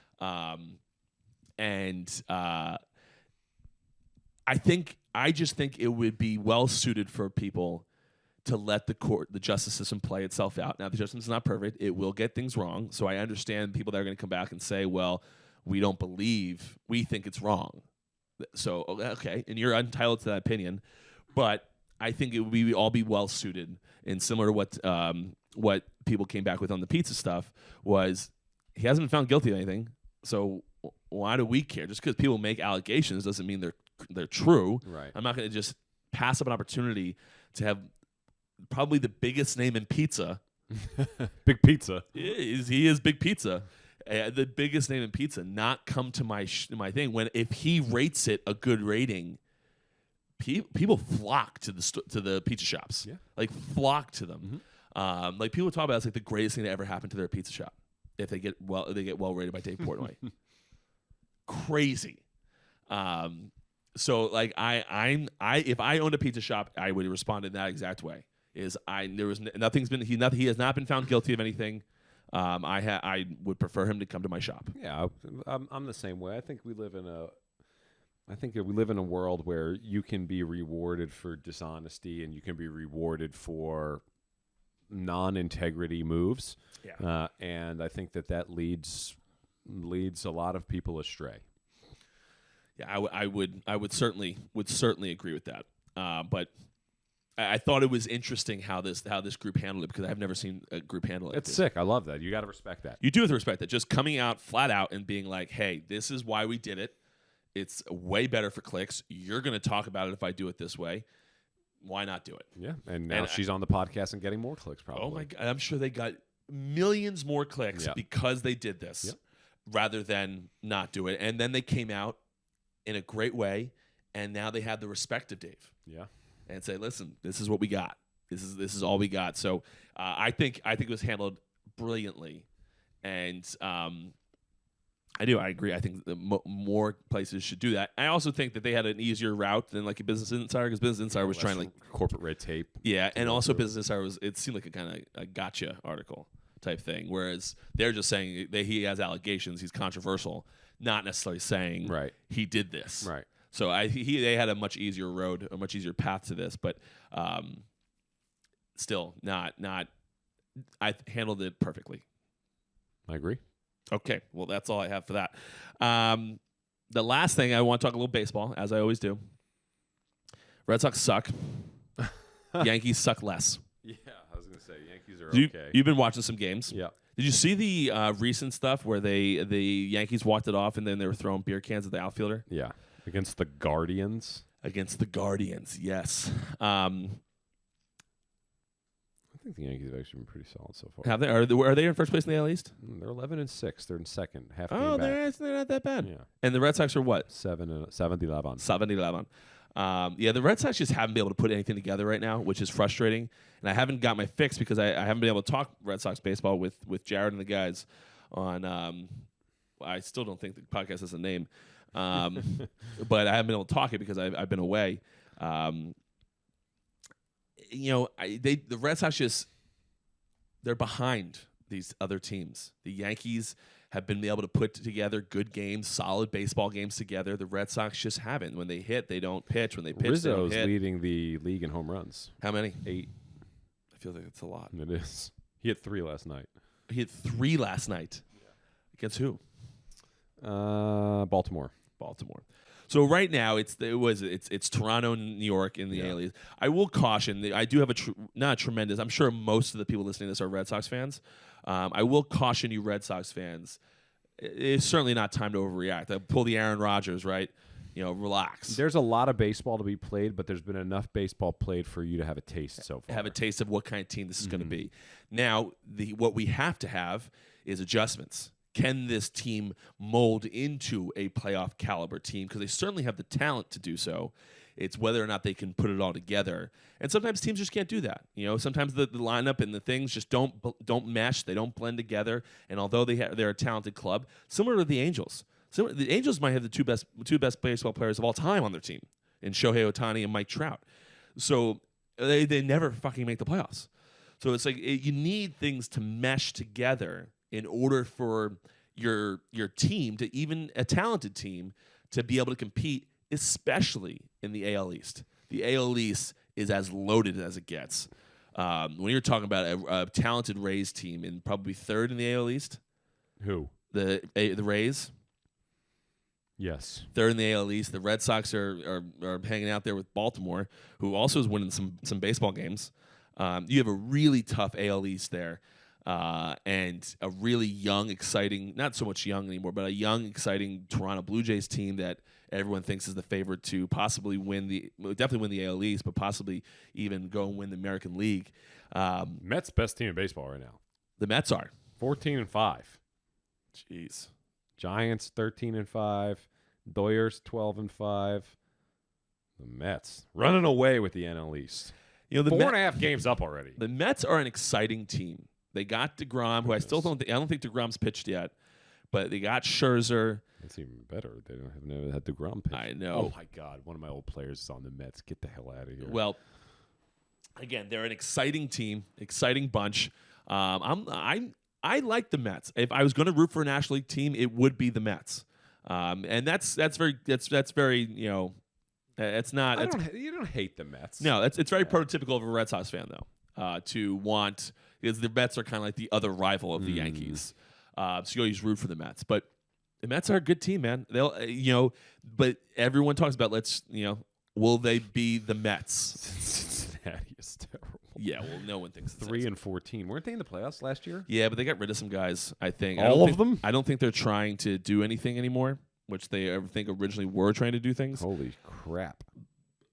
Speaker 2: I just think it would be well suited for people to let the justice system play itself out. Now, the justice system is not perfect. It will get things wrong. So I understand people that are going to come back and say, well, we don't believe, we think it's wrong. So, okay, and you're entitled to that opinion. But I think it would all be well suited, and similar to what people came back with on the pizza stuff was he hasn't been found guilty of anything. So why do we care? Just because people make allegations doesn't mean they're true.
Speaker 3: Right.
Speaker 2: I'm not going to just pass up an opportunity to have probably the biggest name in pizza.
Speaker 3: Big Pizza.
Speaker 2: He is Big Pizza. The biggest name in pizza not come to my thing when if he rates it a good rating, people flock to the pizza shops.
Speaker 3: Yeah.
Speaker 2: Like flock to them. Like people talk about it's like the greatest thing that ever happened to their pizza shop if they get well rated by Dave Portnoy. Crazy. So like if I owned a pizza shop, I would respond in that exact way. He has not been found guilty of anything. I would prefer him to come to my shop.
Speaker 3: Yeah, I'm the same way. I think we live in a world where you can be rewarded for dishonesty and you can be rewarded for non-integrity moves.
Speaker 2: Yeah.
Speaker 3: And I think that leads a lot of people astray.
Speaker 2: Yeah, I would certainly agree with that. But I thought it was interesting how this group handled it because I've never seen a group handle it.
Speaker 3: It's sick. I love that. You got to respect that.
Speaker 2: You do have to respect that. Just coming out flat out and being like, "Hey, this is why we did it. It's way better for clicks. You're going to talk about it if I do it this way. Why not do it?"
Speaker 3: Yeah, and now she's on the podcast and getting more clicks probably.
Speaker 2: Oh my God, I'm sure they got millions more clicks because they did this rather than not do it. And then they came out in a great way, and now they have the respect of Dave.
Speaker 3: Yeah. And
Speaker 2: say, listen, this is what we got. This is all we got. So I think it was handled brilliantly, and I agree. I think more places should do that. I also think that they had an easier route than like a Business Insider because Business Insider was trying to like
Speaker 3: corporate red tape.
Speaker 2: Yeah, and also Business Insider it seemed like a kind of a gotcha article type thing, whereas they're just saying that he has allegations, he's controversial, not necessarily saying he did this.
Speaker 3: Right.
Speaker 2: So they had a much easier road, a much easier path to this, but still not. I handled it perfectly.
Speaker 3: I agree.
Speaker 2: Okay, well that's all I have for that. The last thing I want to talk a little baseball, as I always do. Red Sox suck. Yankees suck less.
Speaker 3: Yeah, I was gonna say Yankees are okay.
Speaker 2: You've been watching some games.
Speaker 3: Yeah.
Speaker 2: Did you see the recent stuff where the Yankees walked it off and then they were throwing beer cans at the outfielder?
Speaker 3: Yeah. Against the Guardians?
Speaker 2: Against the Guardians, yes.
Speaker 3: I think the Yankees have actually been pretty solid so far.
Speaker 2: Have they? Are they in first place in the AL East?
Speaker 3: They're 11-6. They're in second. Half
Speaker 2: Oh,
Speaker 3: game back.
Speaker 2: they're not that bad.
Speaker 3: Yeah.
Speaker 2: And the Red Sox are what?
Speaker 3: 7-11.
Speaker 2: 7-11. The Red Sox just haven't been able to put anything together right now, which is frustrating. And I haven't got my fix because I haven't been able to talk Red Sox baseball with Jared and the guys on. I still don't think the podcast has a name. But I haven't been able to talk it because I've been away. The Red Sox they're behind these other teams. The Yankees have been able to put together good games, solid baseball games together. The Red Sox just haven't. When they hit, they don't pitch. When they pitch, they don't
Speaker 3: Rizzo's
Speaker 2: hit.
Speaker 3: leading the league in home runs.
Speaker 2: How many?
Speaker 3: 8.
Speaker 2: I feel like it's a lot.
Speaker 3: It is. He hit 3 last night.
Speaker 2: He hit 3 last night. Yeah. Against who?
Speaker 3: Baltimore.
Speaker 2: So right now it's Toronto and New York in the AL East. I will caution. I do have not a tremendous. I'm sure most of the people listening to this are Red Sox fans. I will caution you, Red Sox fans. It's certainly not time to overreact. Pull the Aaron Rodgers, right? Relax.
Speaker 3: There's a lot of baseball to be played, but there's been enough baseball played for you to have a taste so far.
Speaker 2: Have a taste of what kind of team this is going to be. Now, what we have to have is adjustments. Can this team mold into a playoff caliber team? Because they certainly have the talent to do so. It's whether or not they can put it all together. And sometimes teams just can't do that. Sometimes the lineup and the things just don't mesh. They don't blend together. And although they're a talented club, similar to the Angels. So the Angels might have the two best baseball players of all time on their team. in Shohei Ohtani and Mike Trout. So they never fucking make the playoffs. So it's like you need things to mesh together in order for your team, to even a talented team, to be able to compete, especially in the AL East. The AL East is as loaded as it gets. When you're talking about a talented Rays team and probably third in the AL East,
Speaker 3: Who?
Speaker 2: the Rays,
Speaker 3: Yes.
Speaker 2: third in the AL East. The Red Sox are hanging out there with Baltimore, who also is winning some baseball games. You have a really tough AL East there, and a really young, exciting, not so much young anymore, but a young, exciting Toronto Blue Jays team that everyone thinks is the favorite to possibly definitely win the AL East, but possibly even go and win the American League.
Speaker 3: Mets best team in baseball right now.
Speaker 2: The Mets are
Speaker 3: 14-5.
Speaker 2: Jeez.
Speaker 3: Giants 13-5. Doyers 12-5. The Mets running away with the NL East.
Speaker 2: You know,
Speaker 3: 4.5 games up already.
Speaker 2: The Mets are an exciting team. They got DeGrom, who I don't think DeGrom's pitched yet, but they got Scherzer.
Speaker 3: That's even better. They have never had DeGrom pitch.
Speaker 2: I know.
Speaker 3: Oh my God, one of my old players is on the Mets. Get the hell out of here.
Speaker 2: Well, again, they're an exciting team, exciting bunch. I like the Mets. If I was going to root for a National League team, it would be the Mets. And that's very it's not.
Speaker 3: You don't hate the Mets.
Speaker 2: No, it's very prototypical of a Red Sox fan though. To want, because the Mets are kind of like the other rival of the Yankees. So you always root for the Mets, but the Mets are a good team, man. They'll but everyone talks about will they be the Mets?
Speaker 3: Cincinnati is terrible.
Speaker 2: Yeah, well, no one thinks
Speaker 3: 3-14. Weren't they in the playoffs last year?
Speaker 2: Yeah, but they got rid of some guys, I think.
Speaker 3: All of them?
Speaker 2: I don't think they're trying to do anything anymore, which they I think originally were trying to do things.
Speaker 3: Holy crap.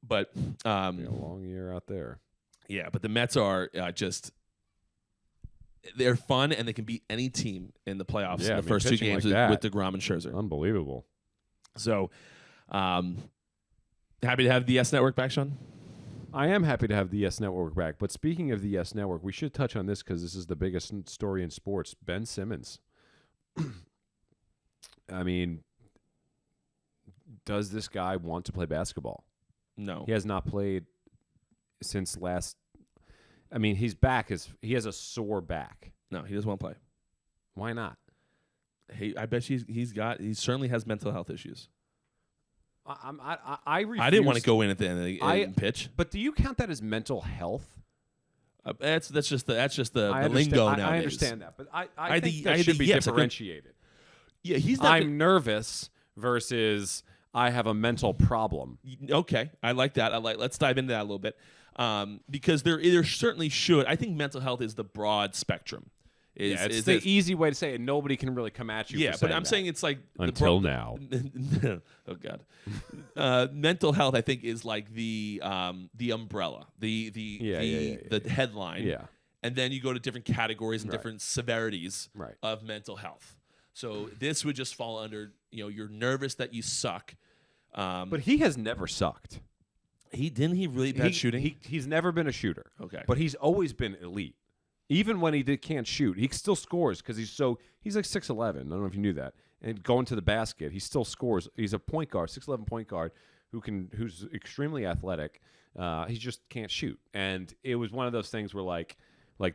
Speaker 2: But
Speaker 3: Be a long year out there.
Speaker 2: yeah, but the Mets are just they're fun, and they can beat any team in the playoffs in the first two games with DeGrom and Scherzer.
Speaker 3: Unbelievable.
Speaker 2: So, happy to have the S Network back, Sean.
Speaker 3: I am happy to have the Yes Network back. But speaking of the Yes Network, we should touch on this because this is the biggest story in sports. Ben Simmons. I mean, does this guy want to play basketball?
Speaker 2: No.
Speaker 3: He has not played since last. I mean, he's back. He has a sore back.
Speaker 2: No, he doesn't want to play.
Speaker 3: Why not?
Speaker 2: Hey, I bet he certainly has mental health issues.
Speaker 3: I refuse.
Speaker 2: I didn't want to go in at the end of the pitch.
Speaker 3: But do you count that as mental health?
Speaker 2: That's just the lingo nowadays.
Speaker 3: I understand that, but I think that should be differentiated.
Speaker 2: Yeah, he's not.
Speaker 3: I'm nervous versus I have a mental problem.
Speaker 2: Okay, I like that. Let's dive into that a little bit, because there certainly should. I think mental health is the broad spectrum.
Speaker 3: It's the easy way to say it. Nobody can really come at you.
Speaker 2: Yeah,
Speaker 3: for saying
Speaker 2: but I'm
Speaker 3: that.
Speaker 2: saying it's like
Speaker 3: until now.
Speaker 2: Oh God, mental health I think is like the umbrella, the headline.
Speaker 3: Yeah,
Speaker 2: and then you go to different categories and different severities of mental health. So this would just fall under you're nervous that you suck.
Speaker 3: But he has never sucked.
Speaker 2: He really bad shooting.
Speaker 3: He's never been a shooter.
Speaker 2: Okay,
Speaker 3: but he's always been elite. Even when he can't shoot, he still scores because he's like 6'11". I don't know if you knew that. And going to the basket, he still scores. He's a point guard, 6'11" point guard who's extremely athletic. He just can't shoot. And it was one of those things where like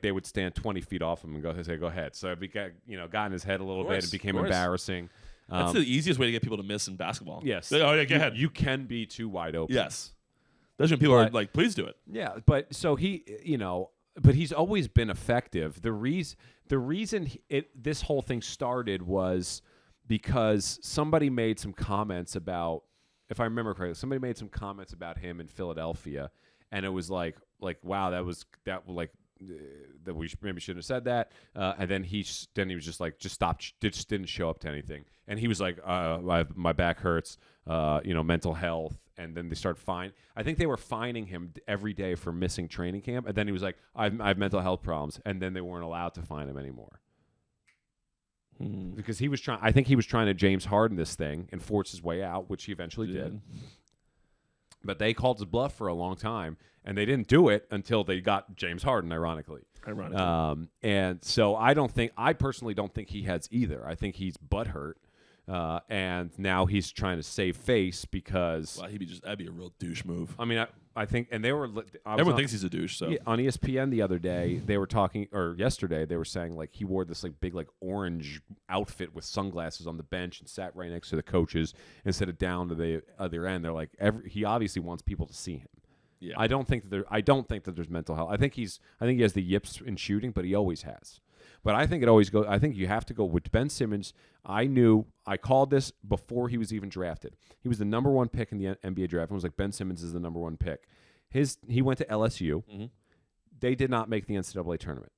Speaker 3: they would stand 20 feet off him and go ahead. So it got in his head a little bit. It became embarrassing.
Speaker 2: That's the easiest way to get people to miss in basketball.
Speaker 3: Yes.
Speaker 2: Oh yeah, go ahead.
Speaker 3: You can be too wide open.
Speaker 2: Yes. Especially when people are like, please do it.
Speaker 3: Yeah, but so but he's always been effective. The reason this whole thing started was because somebody made some comments about, if I remember correctly, somebody made some comments about him in Philadelphia, and it was like wow, that we maybe shouldn't have said that. And then he was just like, just stopped, just didn't show up to anything. And he was like, my back hurts, mental health. And then they start I think they were fining him every day for missing training camp. And then he was like, I have mental health problems. And then they weren't allowed to fine him anymore. Because I think he was trying to James Harden this thing and force his way out, which he eventually did. But they called his bluff for a long time, and they didn't do it until they got James Harden, ironically. And so I personally don't think he has either. I think he's butthurt. and now he's trying to save face because.
Speaker 2: Well, that'd be a real douche move.
Speaker 3: I mean, I think, and they were.
Speaker 2: Everyone thinks he's a douche. So
Speaker 3: on ESPN the other day, they were talking, or yesterday, they were saying like he wore this like big like orange outfit with sunglasses on the bench and sat right next to the coaches instead of down to the other end. They're like, he obviously wants people to see him.
Speaker 2: Yeah.
Speaker 3: I don't think that there's mental health. I think he has the yips in shooting, but he always has. But I think I think you have to go with Ben Simmons. I called this before he was even drafted. He was the number 1 pick in the NBA draft. It was like Ben Simmons is the number 1 pick. He went to LSU.
Speaker 2: Mm-hmm.
Speaker 3: They did not make the NCAA tournament.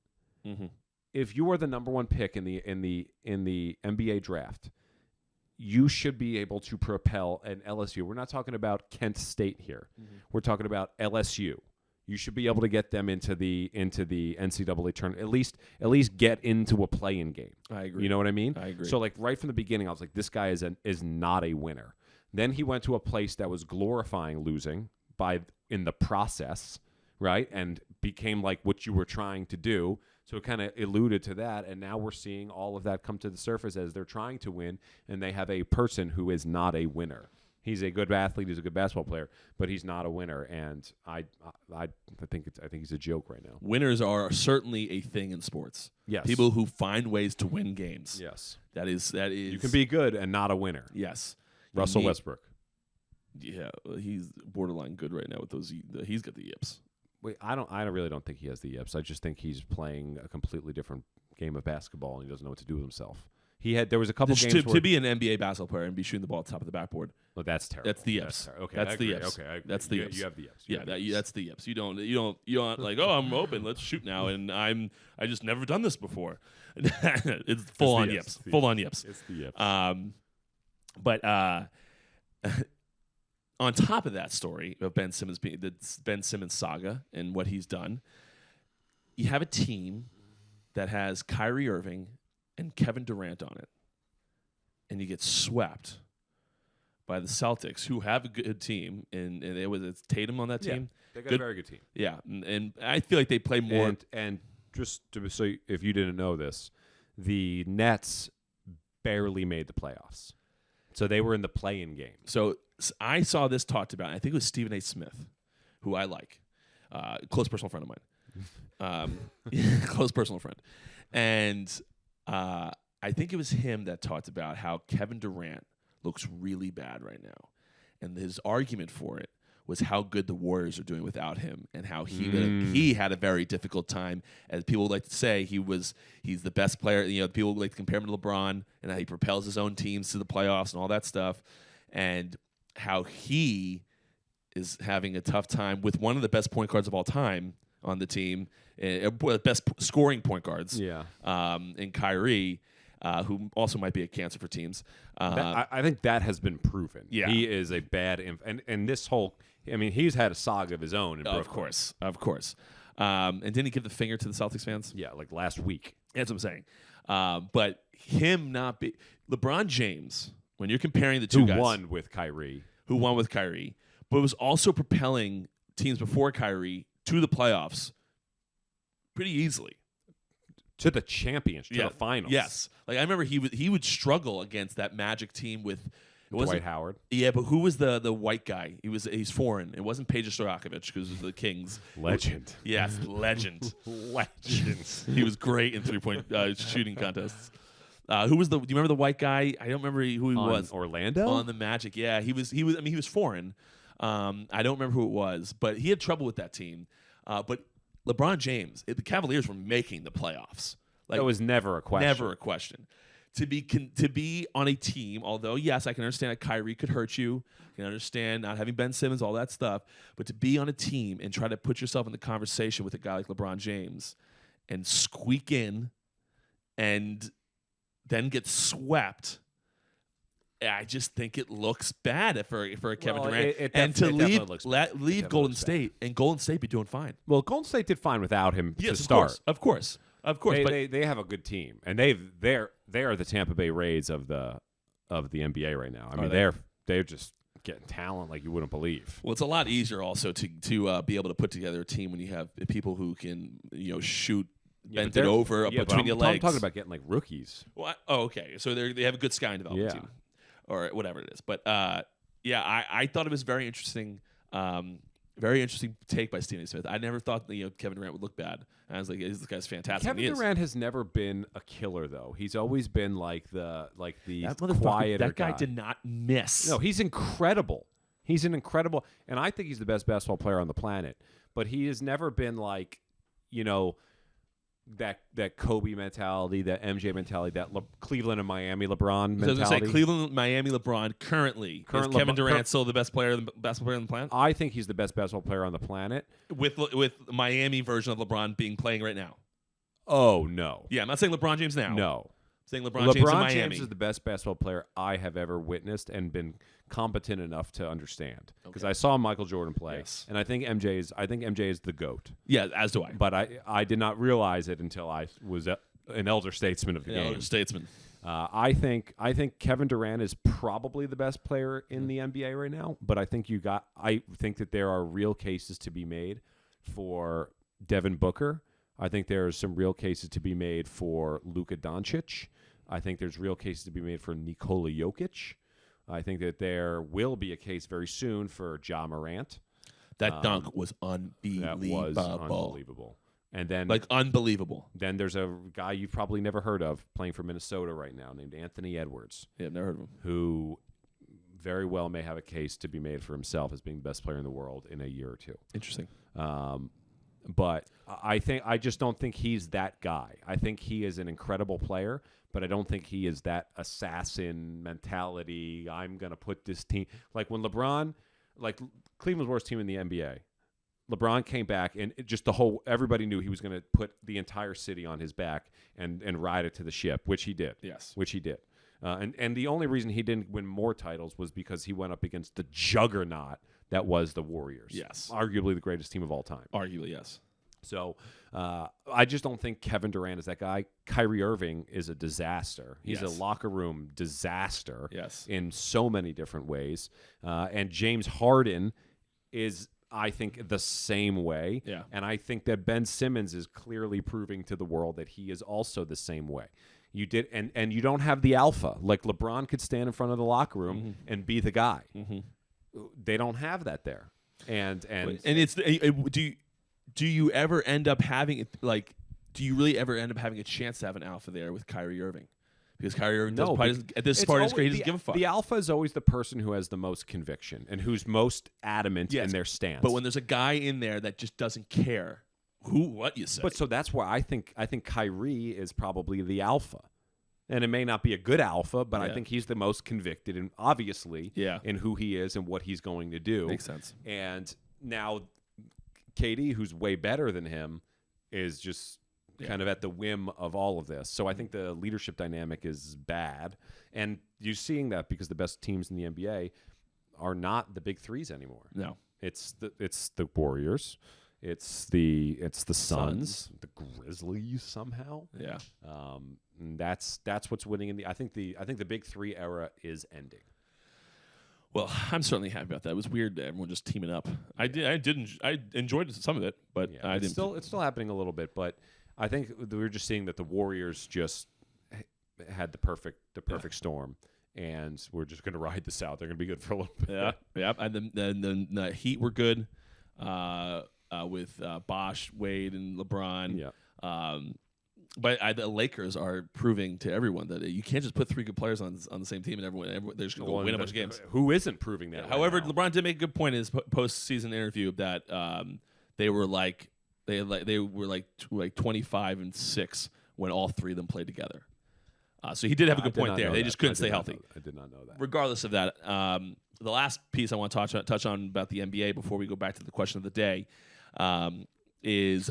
Speaker 2: Mm-hmm.
Speaker 3: If you are the number 1 pick in the NBA draft, you should be able to propel an LSU. We're not talking about Kent State here. Mm-hmm. We're talking about LSU. You should be able to get them into the NCAA tournament. At least get into a play-in game.
Speaker 2: I agree.
Speaker 3: You know what I mean?
Speaker 2: I agree.
Speaker 3: So like right from the beginning, I was like, this guy is not a winner. Then he went to a place that was glorifying losing in the process, right? And became like what you were trying to do. So it kind of alluded to that, and now we're seeing all of that come to the surface as they're trying to win, and they have a person who is not a winner. He's a good athlete. He's a good basketball player, but he's not a winner. And I think he's a joke right now.
Speaker 2: Winners are certainly a thing in sports.
Speaker 3: Yes,
Speaker 2: people who find ways to win games.
Speaker 3: Yes,
Speaker 2: that is.
Speaker 3: You can be good and not a winner.
Speaker 2: Yes,
Speaker 3: Russell Westbrook.
Speaker 2: Yeah, he's borderline good right now with those. He's got the yips.
Speaker 3: Wait, I really don't think he has the yips. I just think he's playing a completely different game of basketball, and he doesn't know what to do with himself. There was a couple games
Speaker 2: to be an NBA basketball player and be shooting the ball at the top of the backboard.
Speaker 3: Well, that's terrible.
Speaker 2: That's the yips.
Speaker 3: Okay,
Speaker 2: that's the yips.
Speaker 3: Okay,
Speaker 2: that's the yips.
Speaker 3: You have the yips.
Speaker 2: That's the yips. You don't like. Oh, I'm open. Let's shoot now. And I just never done this before. It's full on yips. Full on yips.
Speaker 3: It's the yips.
Speaker 2: But on top of that story of Ben Simmons being the Ben Simmons saga and what he's done, you have a team that has Kyrie Irving and Kevin Durant on it, and you get swept by the Celtics, who have a good team, and it's Tatum on that team.
Speaker 3: They got a very good team.
Speaker 2: Yeah, and I feel like they play more.
Speaker 3: And so if you didn't know this, the Nets barely made the playoffs, so they were in the play-in game.
Speaker 2: So I saw this talked about. I think it was Stephen A. Smith, who I like, close personal friend of mine, close personal friend, and. I think it was him that talked about how Kevin Durant looks really bad right now. And his argument for it was how good the Warriors are doing without him and how he had a very difficult time. As people like to say, he's the best player. You know, people like to compare him to LeBron and how he propels his own teams to the playoffs and all that stuff. And how he is having a tough time with one of the best point guards of all time on the team, best scoring point guards.
Speaker 3: Yeah.
Speaker 2: And Kyrie, who also might be a cancer for teams.
Speaker 3: I think that has been proven.
Speaker 2: Yeah.
Speaker 3: He is a bad and this whole. I mean, he's had a saga of his own in Brooklyn.
Speaker 2: Of course. And didn't he give the finger to the Celtics fans?
Speaker 3: Yeah, like last week.
Speaker 2: That's what I'm saying. But him not be LeBron James. When you're comparing the two guys,
Speaker 3: who won with Kyrie,
Speaker 2: but was also propelling teams before Kyrie to the playoffs pretty easily.
Speaker 3: To the championship, to the finals.
Speaker 2: Yes. Like I remember he would struggle against that Magic team with
Speaker 3: Dwight Howard.
Speaker 2: Yeah, but who was the white guy? He's foreign. It wasn't Peja Stojakovic because of the Kings.
Speaker 3: Legend.
Speaker 2: Yes, legend.
Speaker 3: Legend.
Speaker 2: He was great in 3-point shooting contests. Who was do you remember the white guy? I don't remember who he was.
Speaker 3: Orlando?
Speaker 2: On the Magic. Yeah, he was I mean he was foreign. I don't remember who it was, but he had trouble with that team. But LeBron James, the Cavaliers were making the playoffs. Like,
Speaker 3: that was never a question.
Speaker 2: Never a question. To be on a team, although, yes, I can understand that Kyrie could hurt you. I can understand not having Ben Simmons, all that stuff. But to be on a team and try to put yourself in the conversation with a guy like LeBron James and squeak in and then get swept, I just think it looks bad for a Kevin Durant. And to leave Golden State, and Golden State be doing fine.
Speaker 3: Well, Golden State did fine without him to start.
Speaker 2: Of course.
Speaker 3: They have a good team, and they are the Tampa Bay Rays of the NBA right now. I mean, they're just getting talent like you wouldn't believe.
Speaker 2: Well, it's a lot easier also to be able to put together a team when you have people who can shoot. Bent it over between your legs.
Speaker 3: I'm talking about getting like rookies.
Speaker 2: Well, okay. So they have a good scouting development team. or whatever it is. But yeah, I thought it was very interesting. Very interesting take by Stephen A. Smith. I never thought Kevin Durant would look bad. And I was like, this guy's fantastic.
Speaker 3: Kevin Durant has never been a killer, though. He's always been like the quieter
Speaker 2: That guy did not miss.
Speaker 3: No, he's incredible. He's an incredible, and I think he's the best basketball player on the planet. But he has never been like, that Kobe mentality, that MJ mentality, that Cleveland and Miami LeBron mentality.
Speaker 2: So I was going to say Cleveland, Miami LeBron currently is Kevin Durant still the best basketball player on the planet?
Speaker 3: I think he's the best basketball player on the planet.
Speaker 2: With Miami version of LeBron playing right now.
Speaker 3: Oh, no.
Speaker 2: Yeah, I'm not saying LeBron James now.
Speaker 3: No.
Speaker 2: I'm saying LeBron James in Miami.
Speaker 3: James is the best basketball player I have ever witnessed and been competent enough to understand. Because I saw Michael Jordan play, and I think MJ is the GOAT.
Speaker 2: Yeah, as do I.
Speaker 3: But I did not realize it until I was an elder statesman of the game.
Speaker 2: Elder statesman.
Speaker 3: I think Kevin Durant is probably the best player in the NBA right now. But I think that there are real cases to be made for Devin Booker. I think there's some real cases to be made for Luka Doncic. I think there's real cases to be made for Nikola Jokic. I think that there will be a case very soon for Ja Morant.
Speaker 2: That dunk was unbelievable.
Speaker 3: That was unbelievable. And then,
Speaker 2: unbelievable.
Speaker 3: Then there's a guy you've probably never heard of playing for Minnesota right now named Anthony Edwards.
Speaker 2: Yeah, I've never heard of him.
Speaker 3: Who very well may have a case to be made for himself as being the best player in the world in a year or two.
Speaker 2: Interesting.
Speaker 3: But I just don't think he's that guy. I think he is an incredible player, but I don't think he is that assassin mentality. I'm going to put this team like when LeBron, like Cleveland's worst team in the NBA. LeBron came back and everybody knew he was going to put the entire city on his back and ride it to the ship, which he did.
Speaker 2: Yes.
Speaker 3: Which he did. And the only reason he didn't win more titles was because he went up against the juggernaut that was the Warriors.
Speaker 2: Yes.
Speaker 3: Arguably the greatest team of all time.
Speaker 2: Arguably, yes.
Speaker 3: So I just don't think Kevin Durant is that guy. Kyrie Irving is a disaster. He's a locker room disaster in so many different ways. And James Harden is, I think, the same way.
Speaker 2: Yeah.
Speaker 3: And I think that Ben Simmons is clearly proving to the world that he is also the same way. You did, and you don't have the alpha. Like LeBron could stand in front of the locker room and be the guy. Mm-hmm. They don't have that there. And
Speaker 2: it's do you ever end up having it like? Do you really ever end up having a chance to have an alpha there with Kyrie Irving? Because Kyrie Irving at this part of his career, he doesn't give a fuck.
Speaker 3: The alpha is always the person who has the most conviction and who's most adamant in their stance.
Speaker 2: But when there's a guy in there that just doesn't care what you say.
Speaker 3: But so that's why I think Kyrie is probably the alpha. And it may not be a good alpha, but I think he's the most convicted and obviously in who he is and what he's going to do.
Speaker 2: Makes sense.
Speaker 3: And now KD, who's way better than him, is just kind of at the whim of all of this. So I think the leadership dynamic is bad. And you're seeing that because the best teams in the NBA are not the big threes anymore.
Speaker 2: No.
Speaker 3: It's the Warriors. It's the Suns, the Grizzlies somehow.
Speaker 2: Yeah.
Speaker 3: And that's what's winning in the I think the big three era is ending.
Speaker 2: Well, I'm certainly happy about that. It was weird that everyone just teaming up. I enjoyed some of it, but I didn't.
Speaker 3: It's still happening a little bit, but I think we were just seeing that the Warriors just had the perfect storm, and we're just going to ride this out. They're going to be good for a little bit.
Speaker 2: Yeah. And then the Heat were good with Bosh, Wade, and LeBron.
Speaker 3: Yeah.
Speaker 2: But the Lakers are proving to everyone that you can't just put three good players on the same team and everyone they're just going to win a bunch of games.
Speaker 3: Who isn't proving that?
Speaker 2: However,
Speaker 3: right now?
Speaker 2: LeBron did make a good point in his post-season interview that they were like 25-6 when all three of them played together. So he did have a good point there. They just couldn't stay healthy.
Speaker 3: I did not know that.
Speaker 2: Regardless of that, the last piece I want to touch on about the NBA before we go back to the question of the day is.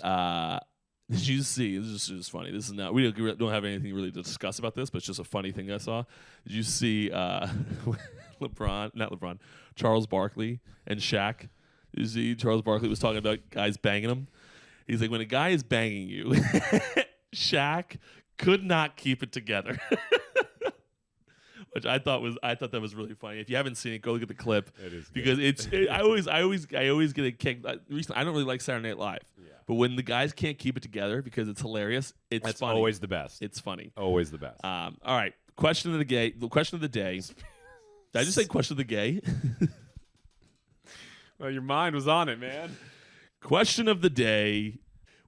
Speaker 2: Did you see? This is funny. This is not. We don't have anything really to discuss about this, but it's just a funny thing I saw. Did you see Charles Barkley and Shaq? You see, Charles Barkley was talking about guys banging him. He's like, when a guy is banging you, Shaq could not keep it together. Which I thought that was really funny. If you haven't seen it, go look at the clip.
Speaker 3: It is
Speaker 2: because I always get a kick. Recently, I don't really like Saturday Night Live.
Speaker 3: Yeah.
Speaker 2: But when the guys can't keep it together because it's hilarious, it's funny.
Speaker 3: Always the best.
Speaker 2: It's funny.
Speaker 3: Always the best.
Speaker 2: All right. Question of the day. The question of the day Did I just say question of the gay?
Speaker 3: Well, your mind was on it, man.
Speaker 2: Question of the day.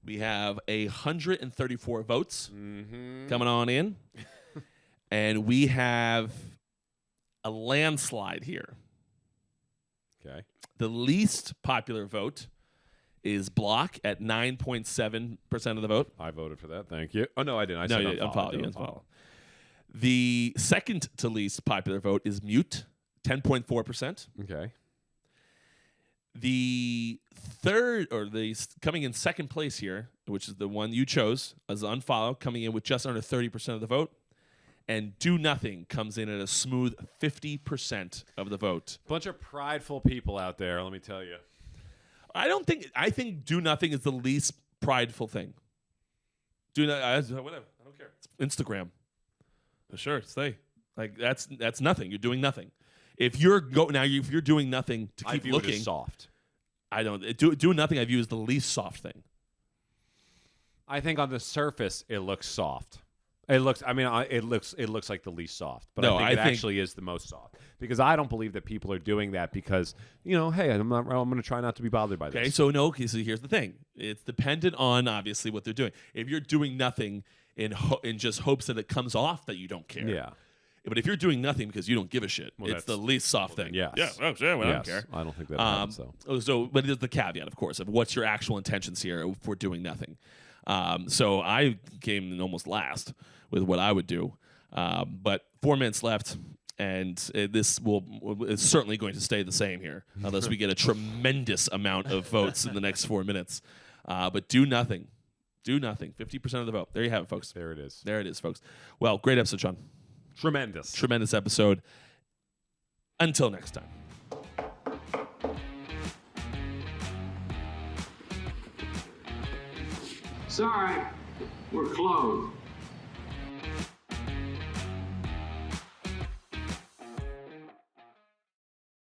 Speaker 2: We have 134 votes coming on in. And we have a landslide here.
Speaker 3: Okay.
Speaker 2: The least popular vote is block at 9.7% of the vote.
Speaker 3: I voted for that. Thank you. Oh, no, I didn't. I
Speaker 2: No,
Speaker 3: said
Speaker 2: you
Speaker 3: unfollow.
Speaker 2: unfollow. The second to least popular vote is mute, 10.4%.
Speaker 3: Okay.
Speaker 2: The third, or coming in second place here, which is the one you chose, as unfollow, coming in with just under 30% of the vote. And do nothing comes in at a smooth 50% of the vote.
Speaker 3: Bunch of prideful people out there, let me tell you.
Speaker 2: I think do nothing is the least prideful thing. Whatever. I don't care. It's Instagram. Sure, stay. Like that's nothing. You're doing nothing. If you're doing nothing to keep looking,
Speaker 3: it as soft.
Speaker 2: I don't do nothing. I view as the least soft thing.
Speaker 3: I think on the surface it looks soft. It looks like the least soft, but
Speaker 2: No,
Speaker 3: I think
Speaker 2: I
Speaker 3: it
Speaker 2: think-
Speaker 3: actually is the most soft because I don't believe that people are doing that because hey, I'm going to try not to be bothered by this.
Speaker 2: Okay, so here's the thing. It's dependent on obviously what they're doing. If you're doing nothing in just hopes that it comes off that you don't care.
Speaker 3: Yeah.
Speaker 2: But if you're doing nothing because you don't give a shit,
Speaker 3: Well,
Speaker 2: it's the least soft thing.
Speaker 3: yes.
Speaker 2: Yeah. Oh, sure. Well, I don't
Speaker 3: Yes.
Speaker 2: care.
Speaker 3: I don't think that happens.
Speaker 2: But there's the caveat, of course, of what's your actual intentions here for doing nothing. So I came in almost last with what I would do. But 4 minutes left, and this is certainly going to stay the same here unless we get a tremendous amount of votes in the next 4 minutes. But do nothing. Do nothing. 50% of the vote. There you have it, folks.
Speaker 3: There it is.
Speaker 2: There it is, folks. Well, great episode, Sean.
Speaker 3: Tremendous.
Speaker 2: Tremendous episode. Until next time.
Speaker 1: Sorry, we're closed.